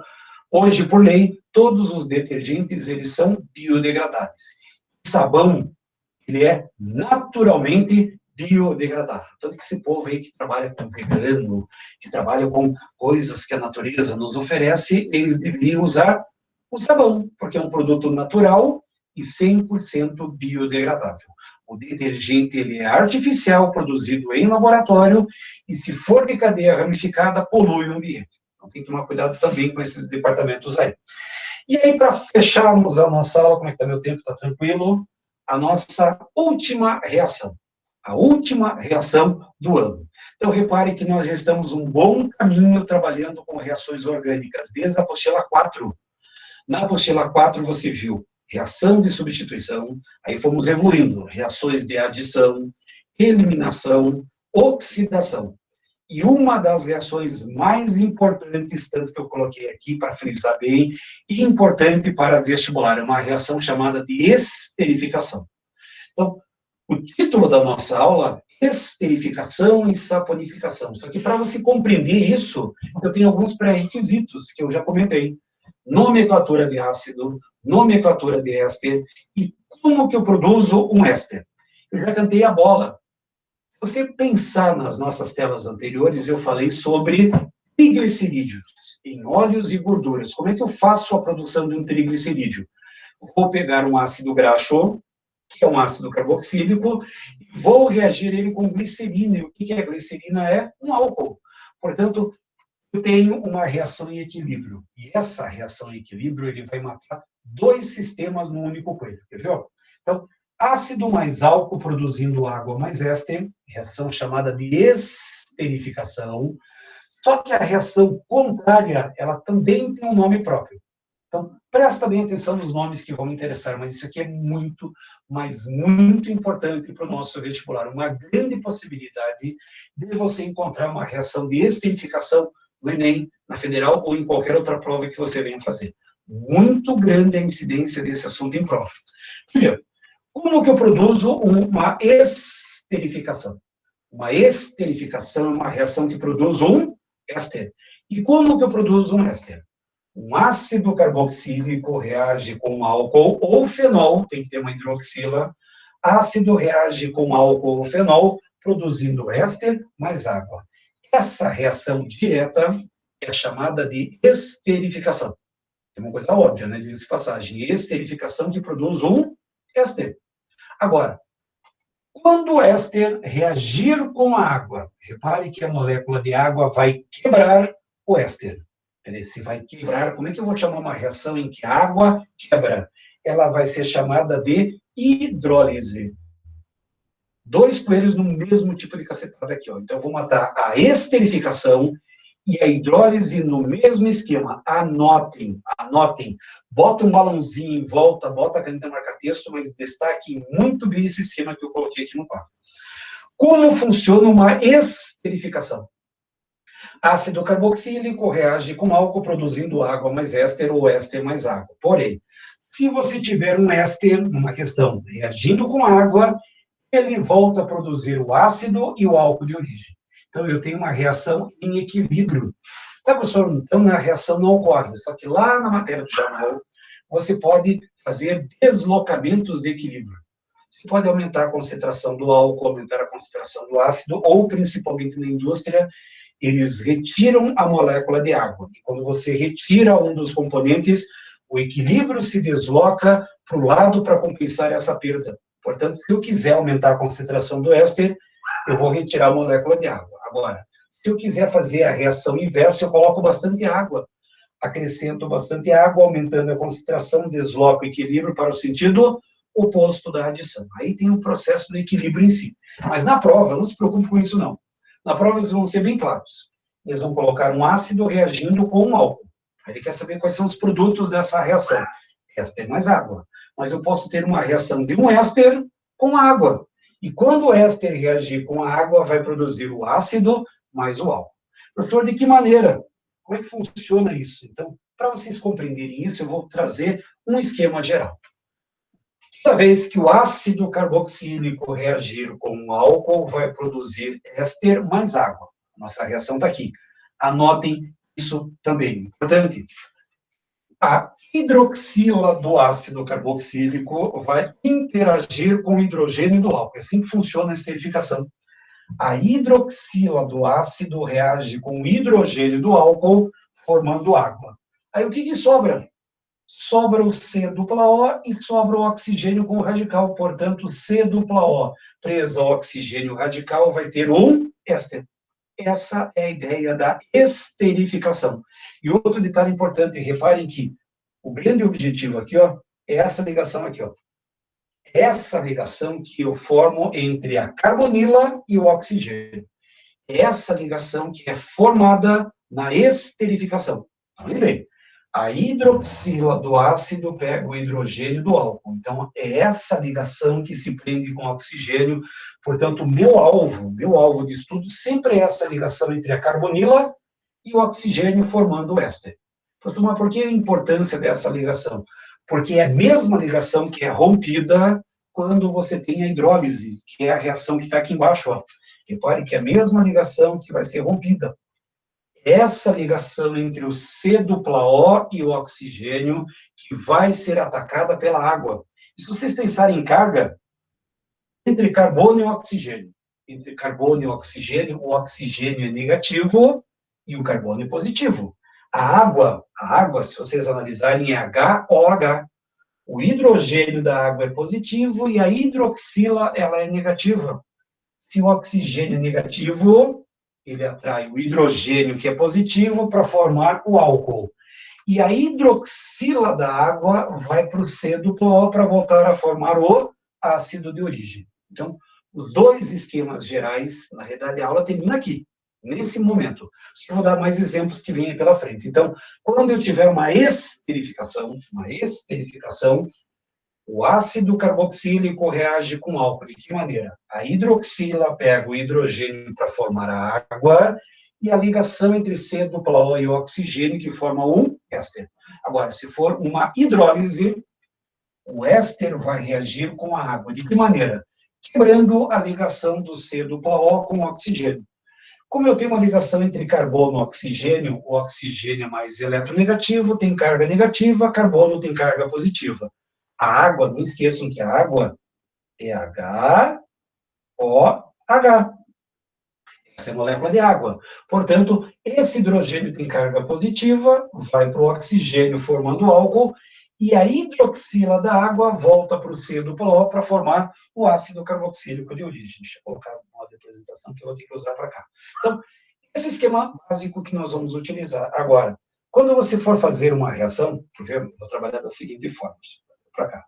hoje, por lei, todos os detergentes, eles são biodegradáveis. Sabão, ele é naturalmente biodegradável. Tanto que esse povo aí que trabalha com vegano, que trabalha com coisas que a natureza nos oferece, eles deveriam usar o sabão, porque é um produto natural e 100% biodegradável. O detergente ele é artificial, produzido em laboratório, e se for de cadeia ramificada, polui o ambiente. Então tem que tomar cuidado também com esses departamentos aí. E aí, para fecharmos a nossa aula, como é que está meu tempo? Está tranquilo? A nossa última reação. A última reação do ano. Então, repare que nós já estamos um bom caminho trabalhando com reações orgânicas, desde a apostila 4. Na apostila 4, você viu reação de substituição, aí fomos evoluindo, reações de adição, eliminação, oxidação. E uma das reações mais importantes, tanto que eu coloquei aqui para frisar bem, e importante para vestibular, é uma reação chamada de esterificação. Então, o título da nossa aula é esterificação e saponificação. Só que para você compreender isso, eu tenho alguns pré-requisitos que eu já comentei. Nomenclatura de ácido, nomenclatura de éster e como que eu produzo um éster. Eu já cantei a bola. Se você pensar nas nossas telas anteriores, eu falei sobre triglicerídeos em óleos e gorduras. Como é que eu faço a produção de um triglicerídeo? Vou pegar um ácido graxo, que é um ácido carboxílico, e vou reagir ele com glicerina. E o que a glicerina é? Um álcool. Portanto, eu tenho uma reação em equilíbrio. E essa reação em equilíbrio, ele vai matar dois sistemas no único coelho. Quer ver? Então, ácido mais álcool produzindo água mais éster, reação chamada de esterificação. Só que a reação contrária, ela também tem um nome próprio. Então, presta bem atenção nos nomes que vão me interessar, mas isso aqui é muito, mas muito importante para o nosso vestibular. Uma grande possibilidade de você encontrar uma reação de esterificação no Enem, na Federal ou em qualquer outra prova que você venha fazer. Muito grande a incidência desse assunto em prova. Primeiro, como que eu produzo uma esterificação? Uma esterificação é uma reação que produz um éster. E como que eu produzo um éster? Um ácido carboxílico reage com álcool ou fenol, tem que ter uma hidroxila. Ácido reage com álcool ou fenol, produzindo éster mais água. Essa reação direta é chamada de esterificação. É uma coisa óbvia, né? Diga-se de passagem. Esterificação que produz um éster. Agora, quando o éster reagir com a água, repare que a molécula de água vai quebrar o éster. Ele vai quebrar. Como é que eu vou chamar uma reação em que a água quebra? Ela vai ser chamada de hidrólise. Dois coelhos no mesmo tipo de cacetada aqui, ó. Então, eu vou matar a esterificação e a hidrólise no mesmo esquema. Anotem, anotem. Bota um balãozinho em volta, bota a caneta marca-texto, mas destaque muito bem esse esquema que eu coloquei aqui no quadro. Como funciona uma esterificação? Ácido carboxílico reage com álcool produzindo água mais éster ou éster mais água. Porém, se você tiver um éster, numa questão, reagindo com água, ele volta a produzir o ácido e o álcool de origem. Então, eu tenho uma reação em equilíbrio. Tá, professor? Então, a reação não ocorre. Só que lá na matéria do jornal, você pode fazer deslocamentos de equilíbrio. Você pode aumentar a concentração do álcool, aumentar a concentração do ácido, ou, principalmente na indústria, eles retiram a molécula de água. E quando você retira um dos componentes, o equilíbrio se desloca para o lado para compensar essa perda. Portanto, se eu quiser aumentar a concentração do éster, eu vou retirar a molécula de água. Agora, se eu quiser fazer a reação inversa, eu coloco bastante água. Acrescento bastante água, aumentando a concentração, desloco o equilíbrio para o sentido oposto da adição. Aí tem o processo do equilíbrio em si. Mas na prova, não se preocupe com isso, não. Na prova, eles vão ser bem claros. Eles vão colocar um ácido reagindo com um álcool. Ele quer saber quais são os produtos dessa reação. Éster mais água. Mas eu posso ter uma reação de um éster com água. E quando o éster reagir com a água, vai produzir o ácido mais o álcool. Professor, de que maneira? Como é que funciona isso? Então, para vocês compreenderem isso, eu vou trazer um esquema geral. Toda vez que o ácido carboxílico reagir com o álcool, vai produzir éster mais água. Nossa reação está aqui. Anotem isso também. Importante. A hidroxila do ácido carboxílico vai interagir com o hidrogênio do álcool. É assim que funciona a esterificação. A hidroxila do ácido reage com o hidrogênio do álcool, formando água. Aí o que sobra? sobra o C dupla O e sobra o oxigênio com o radical. Portanto, C dupla O presa ao oxigênio radical vai ter um éster. Essa é a ideia da esterificação. E outro detalhe importante, reparem que o grande objetivo aqui, ó, é essa ligação aqui, ó. Essa ligação que eu formo entre a carbonila e o oxigênio. Essa ligação que é formada na esterificação. Então, lembrei, a hidroxila do ácido pega o hidrogênio do álcool. Então, é essa ligação que se prende com o oxigênio. Portanto, meu alvo de estudo sempre é essa ligação entre a carbonila e o oxigênio formando o éster. Mas por que a importância dessa ligação? Porque é a mesma ligação que é rompida quando você tem a hidrólise, que é a reação que está aqui embaixo, ó. Repare que é a mesma ligação que vai ser rompida. Essa ligação entre o C dupla O e o oxigênio que vai ser atacada pela água. E se vocês pensarem em carga, entre carbono e oxigênio. Entre carbono e o oxigênio é negativo e o carbono é positivo. A água, se vocês analisarem, é HOH. O hidrogênio da água é positivo e a hidroxila, ela é negativa. Se o oxigênio é negativo, ele atrai o hidrogênio, que é positivo, para formar o álcool. E a hidroxila da água vai para o C duplo O para voltar a formar o ácido de origem. Então, os dois esquemas gerais, na realidade, a aula termina aqui, nesse momento. Eu vou dar mais exemplos que vêm pela frente. Então, quando eu tiver uma esterificação, o ácido carboxílico reage com álcool. De que maneira? A hidroxila pega o hidrogênio para formar a água e a ligação entre C dupla O e o oxigênio que forma um éster. Agora, se for uma hidrólise, o éster vai reagir com a água. De que maneira? Quebrando a ligação do C dupla O com o oxigênio. Como eu tenho uma ligação entre carbono e oxigênio, o oxigênio é mais eletronegativo, tem carga negativa, carbono tem carga positiva. A água, não esqueçam que a água é HOH. Essa é a molécula de água. Portanto, esse hidrogênio tem carga positiva, vai para o oxigênio formando álcool, e a hidroxila da água volta para o C duplo O para formar o ácido carboxílico de origem. Deixa eu colocar uma representação que eu vou ter que usar para cá. Então, esse é o esquema básico que nós vamos utilizar. Agora, quando você for fazer uma reação, eu vou trabalhar da seguinte forma. Para cá.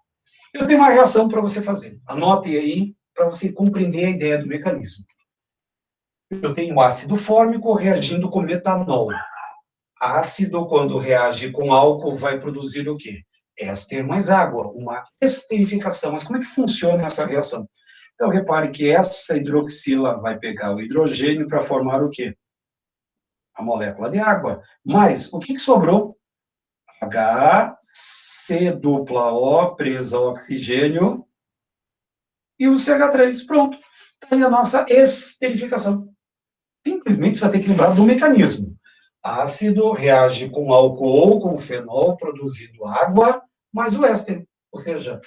Eu tenho uma reação para você fazer. Anote aí para você compreender a ideia do mecanismo. Eu tenho ácido fórmico reagindo com metanol. Ácido, quando reage com álcool, vai produzir o quê? Éster mais água, uma esterificação. Mas como é que funciona essa reação? Então, repare que essa hidroxila vai pegar o hidrogênio para formar o quê? A molécula de água. Mas, o que sobrou? HC dupla O presa ao oxigênio e o CH3. Pronto. Está aí a nossa esterificação. Simplesmente você vai ter que lembrar do mecanismo. Ácido reage com álcool ou com fenol, produzindo água, mais o éster. Ou seja,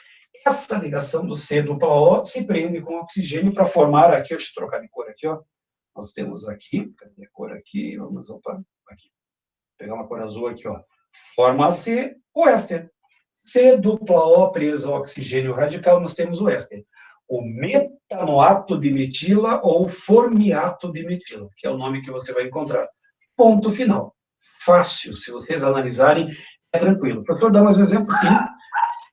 essa ligação do C dupla O se prende com oxigênio para formar aqui, deixa eu trocar de cor aqui, ó. Nós temos aqui, cadê a cor aqui? Vamos, opa, aqui. Vou pegar uma cor azul aqui, ó. Forma-se o éster. C dupla O presa ao oxigênio radical, nós temos o éster. O metanoato de metila ou formiato de metila, que é o nome que você vai encontrar. Ponto final. Fácil, se vocês analisarem, é tranquilo. Professor, dá mais um exemplo? Sim.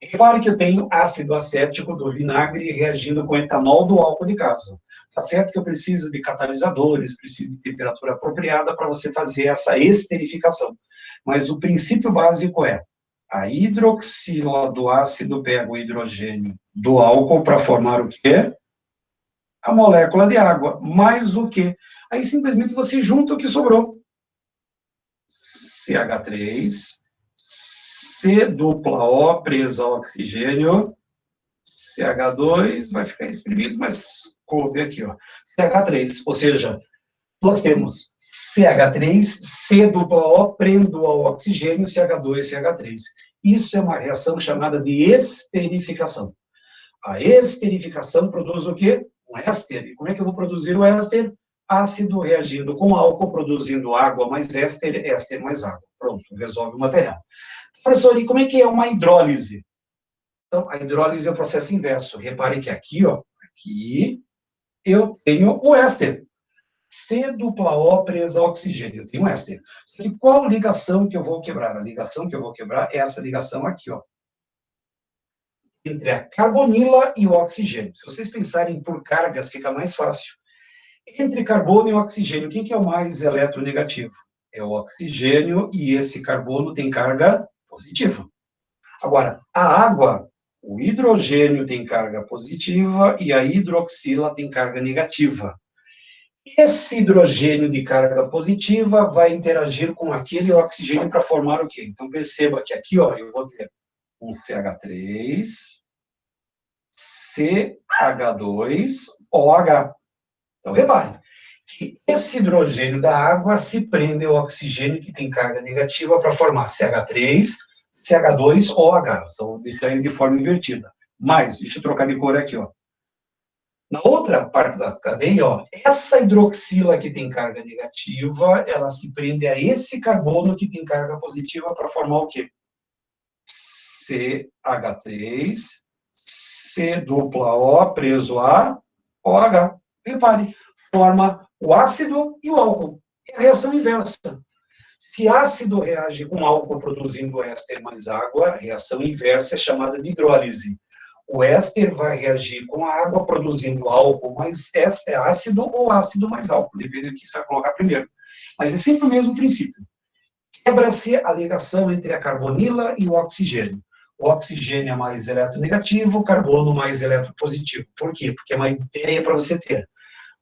Repare que eu tenho ácido acético do vinagre reagindo com etanol do álcool de casa. Tá certo que eu preciso de catalisadores, preciso de temperatura apropriada para você fazer essa esterificação. Mas o princípio básico é a hidroxila do ácido pega o hidrogênio do álcool para formar o quê? A molécula de água. Mais o quê? Aí simplesmente você junta o que sobrou. CH3, C dupla O presa ao oxigênio, CH2 vai ficar exprimido, mas coube aqui, ó. CH3, ou seja, nós temos CH3, C dupla O prendo ao oxigênio, CH2, CH3. Isso é uma reação chamada de esterificação. A esterificação produz o quê? Um éster. E como é que eu vou produzir o éster? Ácido reagindo com álcool, produzindo água mais éster, éster mais água. Pronto, resolve o material. Professor, e como é que é uma hidrólise? Então, a hidrólise é o processo inverso. Repare que aqui, ó, aqui eu tenho o éster. C dupla O presa a oxigênio. Eu tenho um éster. E qual ligação que eu vou quebrar? A ligação que eu vou quebrar é essa ligação aqui, ó, entre a carbonila e o oxigênio. Se vocês pensarem por cargas, fica mais fácil. Entre carbono e oxigênio, quem que é o mais eletronegativo? É o oxigênio, e esse carbono tem carga positiva. Agora, a água, o hidrogênio tem carga positiva e a hidroxila tem carga negativa. Esse hidrogênio de carga positiva vai interagir com aquele oxigênio para formar o quê? Então, perceba que aqui, ó, eu vou ter um CH3, CH2OH. Então, repare que esse hidrogênio da água se prende ao oxigênio que tem carga negativa para formar CH3, CH2OH. Então, vou deixar ele de forma invertida. Mas, deixa eu trocar de cor aqui, ó. Na outra parte da cadeia, ó, essa hidroxila que tem carga negativa, ela se prende a esse carbono que tem carga positiva para formar o quê? CH3, C dupla O preso a OH. Repare, forma o ácido e o álcool. É a reação inversa. Se ácido reage com álcool produzindo éster mais água, a reação inversa é chamada de hidrólise. O éster vai reagir com a água produzindo álcool mais ácido ou ácido mais álcool, dependendo do que você vai colocar primeiro. Mas é sempre o mesmo princípio. Quebra-se a ligação entre a carbonila e o oxigênio. O oxigênio é mais eletronegativo, o carbono mais eletropositivo. Por quê? Porque é uma ideia para você ter.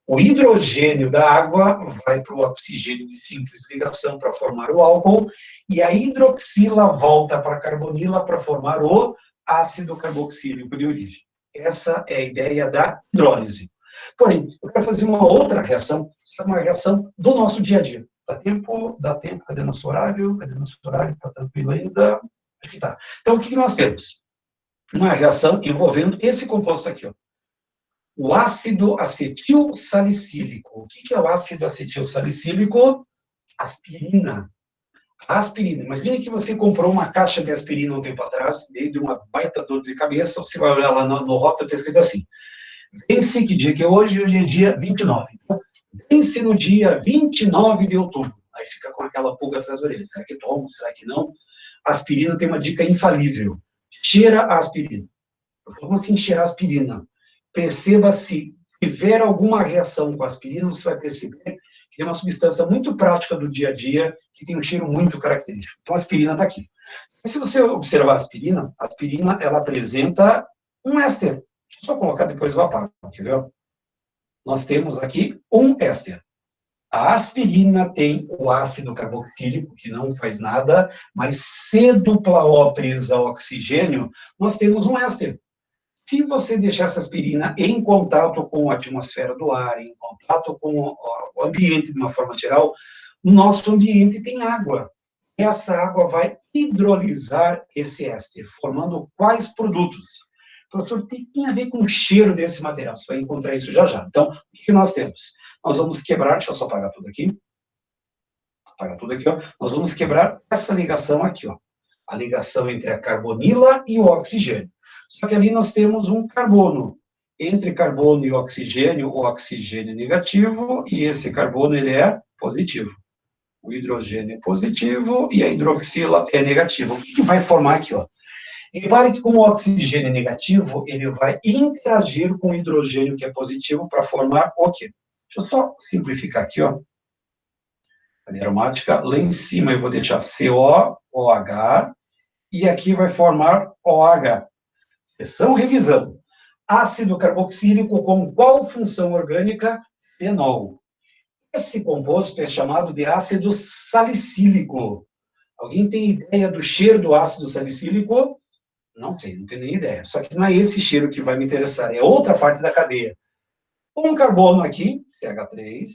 O hidrogênio da água vai para o oxigênio de simples ligação para formar o álcool, e a hidroxila volta para a carbonila para formar o ácido carboxílico de origem. Essa é a ideia da hidrólise. Porém, eu quero fazer uma outra reação, que é uma reação do nosso dia a dia. Dá tempo? Dá tempo. Cadê nosso horário? Cadê nosso horário? Está tranquilo ainda? Acho que está. Então, o que nós temos? Uma reação envolvendo esse composto aqui, ó. O ácido acetil salicílico. O que é o ácido acetil salicílico? Aspirina. A aspirina. Imagine que você comprou uma caixa de aspirina um tempo atrás, meio de uma baita dor de cabeça, você vai olhar lá no rótulo, está escrito assim: vence, que dia que é hoje? Hoje é dia 29. Então, vence no dia 29 de outubro. Aí fica com aquela pulga atrás da orelha. Será que toma? Será que não? A aspirina tem uma dica infalível. Cheira a aspirina. Como assim cheirar a aspirina? Perceba se tiver alguma reação com a aspirina, você vai perceber que é uma substância muito prática do dia a dia, que tem um cheiro muito característico. Então, a aspirina está aqui. E se você observar a aspirina, ela apresenta um éster. Deixa eu só colocar, depois eu apago, quer ver? Nós temos aqui um éster. A aspirina tem o ácido carboxílico, que não faz nada, mas C dupla O presa a oxigênio, nós temos um éster. Se você deixar essa aspirina em contato com a atmosfera do ar, em contato com o ambiente de uma forma geral, o nosso ambiente tem água. Essa água vai hidrolisar esse éster, formando quais produtos? Professor, tem a ver com o cheiro desse material, você vai encontrar isso já já. Então, o que nós temos? Nós vamos quebrar, deixa eu só apagar tudo aqui. Apagar tudo aqui, ó. Nós vamos quebrar essa ligação aqui, ó. A ligação entre a carbonila e o oxigênio. Só que ali nós temos um carbono. Entre carbono e oxigênio, o oxigênio é negativo e esse carbono ele é positivo. O hidrogênio é positivo e a hidroxila é negativa. O que vai formar aqui, ó? Repare que como o oxigênio é negativo, ele vai interagir com o hidrogênio que é positivo para formar o quê? Deixa eu só simplificar aqui, ó. A aromática, lá em cima eu vou deixar CO, OH, e aqui vai formar OH. Seção revisando. Ácido carboxílico com qual função orgânica? Fenol. Esse composto é chamado de ácido salicílico. Alguém tem ideia do cheiro do ácido salicílico? Não sei, não tenho nem ideia. Só que não é esse cheiro que vai me interessar, é outra parte da cadeia. Um carbono aqui, CH3,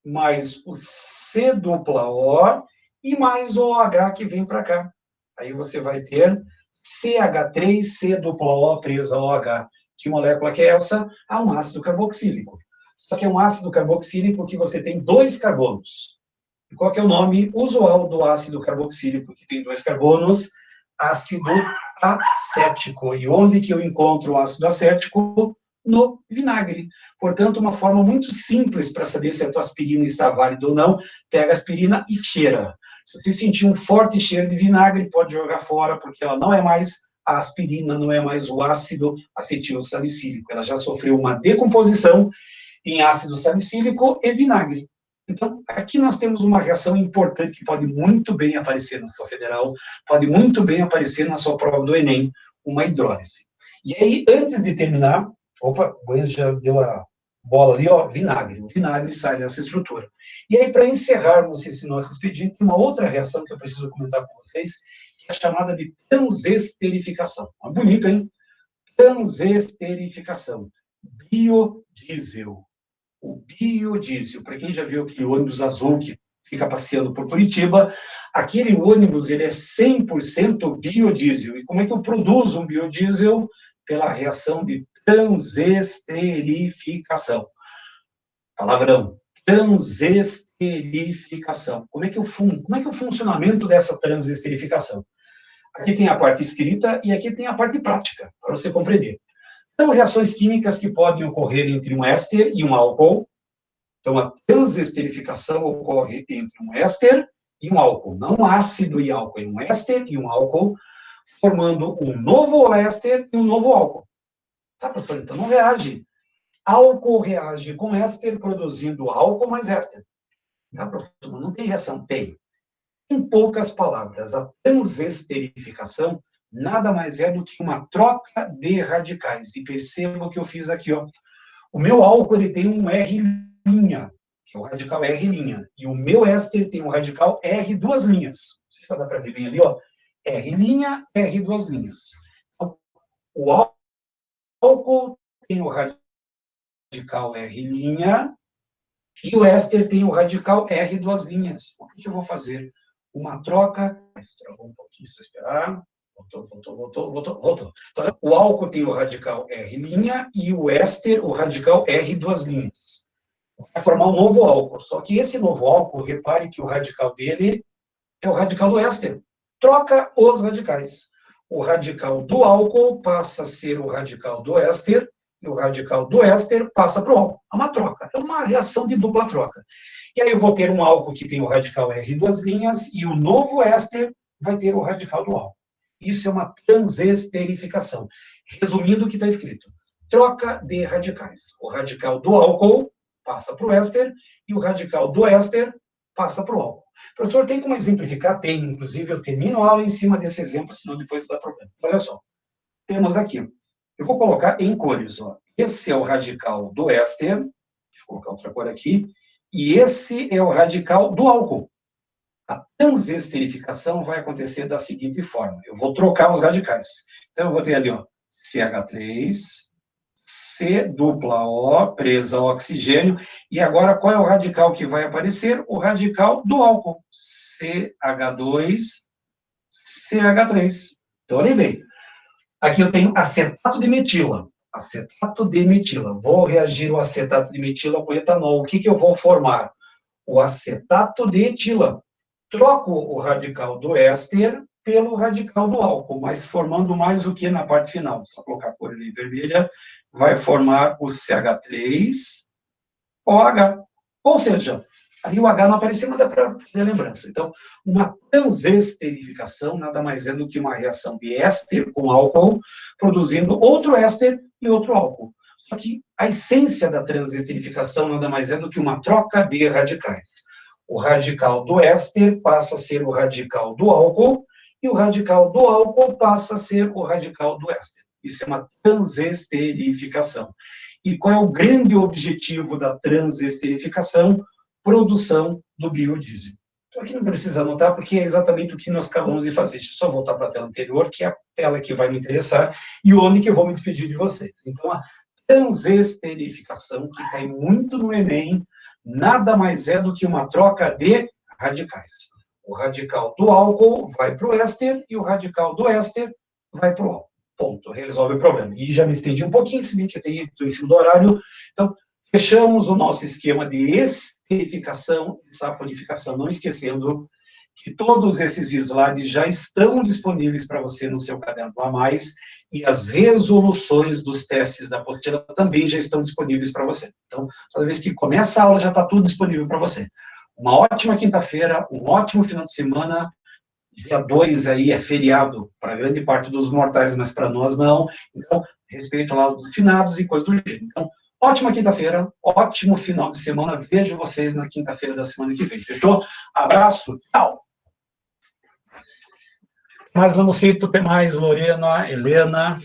mais o C dupla O e mais o OH que vem para cá. Aí você vai ter CH3, C+O presa OH. Que molécula que é essa? Ah, um ácido carboxílico. Só que é um ácido carboxílico que você tem dois carbonos. Qual que é o nome usual do ácido carboxílico, que tem 2 carbonos? Ácido acético. E onde que eu encontro o ácido acético? No vinagre. Portanto, uma forma muito simples para saber se a tua aspirina está válida ou não, pega a aspirina e cheira. Se você sentir um forte cheiro de vinagre, pode jogar fora, porque ela não é mais a aspirina, não é mais o ácido acetilsalicílico. Ela já sofreu uma decomposição em ácido salicílico e vinagre. Então, aqui nós temos uma reação importante que pode muito bem aparecer na sua federal, pode muito bem aparecer na sua prova do Enem, uma hidrólise. E aí, antes de terminar, opa, o Goiás já deu a bola ali, ó, vinagre. O vinagre sai dessa estrutura. E aí, para encerrarmos esse nosso expediente, tem uma outra reação que eu preciso comentar com vocês, que é a chamada de transesterificação. Bonito, hein? Transesterificação. Biodiesel. O biodiesel, para quem já viu aquele ônibus azul que fica passeando por Curitiba, aquele ônibus ele é 100% biodiesel. E como é que eu produzo um biodiesel? Pela reação de transesterificação. Palavrão. Transesterificação. Como é que é o funcionamento dessa transesterificação? Aqui tem a parte escrita e aqui tem a parte prática, para você compreender. São reações químicas que podem ocorrer entre um éster e um álcool. Então, a transesterificação ocorre entre um éster e um álcool. Não ácido e álcool, é um éster e um álcool, formando um novo éster e um novo álcool. Tá, professor? Então, não reage. Álcool reage com éster, produzindo álcool mais éster. Tá, professor? Não tem reação? Tem. Em poucas palavras, a transesterificação nada mais é do que uma troca de radicais. E perceba o que eu fiz aqui, ó. O meu álcool ele tem um R', que é o radical R', e o meu éster tem um radical R duas linhas. Não sei se dá para ver bem ali, ó. R', R duas linhas. Então, o álcool tem o radical R', e o éster tem o radical R duas linhas. O que eu vou fazer? Uma troca. Travou um pouquinho, deixa eu esperar. Voltou. Então, o álcool tem o radical R' e o éster, o radical R duas linhas. Vai formar um novo álcool. Só que esse novo álcool, repare que o radical dele é o radical do éster. Troca os radicais. O radical do álcool passa a ser o radical do éster, e o radical do éster passa para o álcool. É uma troca, é uma reação de dupla troca. E aí eu vou ter um álcool que tem o radical R duas linhas, e o novo éster vai ter o radical do álcool. Isso é uma transesterificação. Resumindo o que está escrito. Troca de radicais. O radical do álcool passa para o éster, e o radical do éster passa para o álcool. Professor, tem como exemplificar? Tem. Inclusive, eu termino a aula em cima desse exemplo, senão depois dá problema. Olha só. Temos aqui. Eu vou colocar em cores. Ó. Esse é o radical do éster. Deixa eu colocar outra cor aqui. E esse é o radical do álcool. A transesterificação vai acontecer da seguinte forma. Eu vou trocar os radicais. Então, eu vou ter ali, ó, CH3, C dupla O, presa ao oxigênio. E agora, qual é o radical que vai aparecer? O radical do álcool. CH2, CH3. Então, olha bem. Aqui eu tenho acetato de metila. Acetato de metila. Vou reagir o acetato de metila com etanol. O que eu vou formar? O acetato de etila. Troco o radical do éster pelo radical do álcool, mas formando mais o que na parte final? Só colocar a cor ali vermelha, vai formar o CH3OH. Ou seja, ali o H não apareceu, mas dá para fazer a lembrança. Então, uma transesterificação nada mais é do que uma reação de éster com álcool, produzindo outro éster e outro álcool. Só que a essência da transesterificação nada mais é do que uma troca de radicais. O radical do éster passa a ser o radical do álcool, e o radical do álcool passa a ser o radical do éster. Isso é uma transesterificação. E qual é o grande objetivo da transesterificação? Produção do biodiesel. Então, aqui não precisa anotar, porque é exatamente o que nós acabamos de fazer. Deixa eu só voltar para a tela anterior, que é a tela que vai me interessar, e onde que eu vou me despedir de vocês. Então, a transesterificação, que cai muito no Enem, nada mais é do que uma troca de radicais. O radical do álcool vai para o éster e o radical do éster vai para o álcool. Ponto. Resolve o problema. E já me estendi um pouquinho, se bem que eu tenho em cima do horário. Então, Fechamos o nosso esquema de esterificação e saponificação, não esquecendo que todos esses slides já estão disponíveis para você no seu caderno a mais, e as resoluções dos testes da apostila também já estão disponíveis para você. Então, toda vez que começa a aula, já está tudo disponível para você. Uma ótima quinta-feira, um ótimo final de semana. Dia 2 aí é feriado para grande parte dos mortais, mas para nós não. Então, respeito lá dos finados e coisas do gênero. Então, ótima quinta-feira, ótimo final de semana. Vejo vocês na quinta-feira da semana que vem. Fechou? Abraço, tchau! Mais Lamucito, tem mais Lorena, Helena.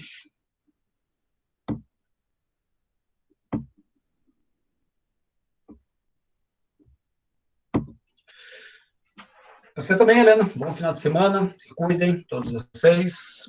Você também, Helena. Bom final de semana. Cuidem, todos vocês.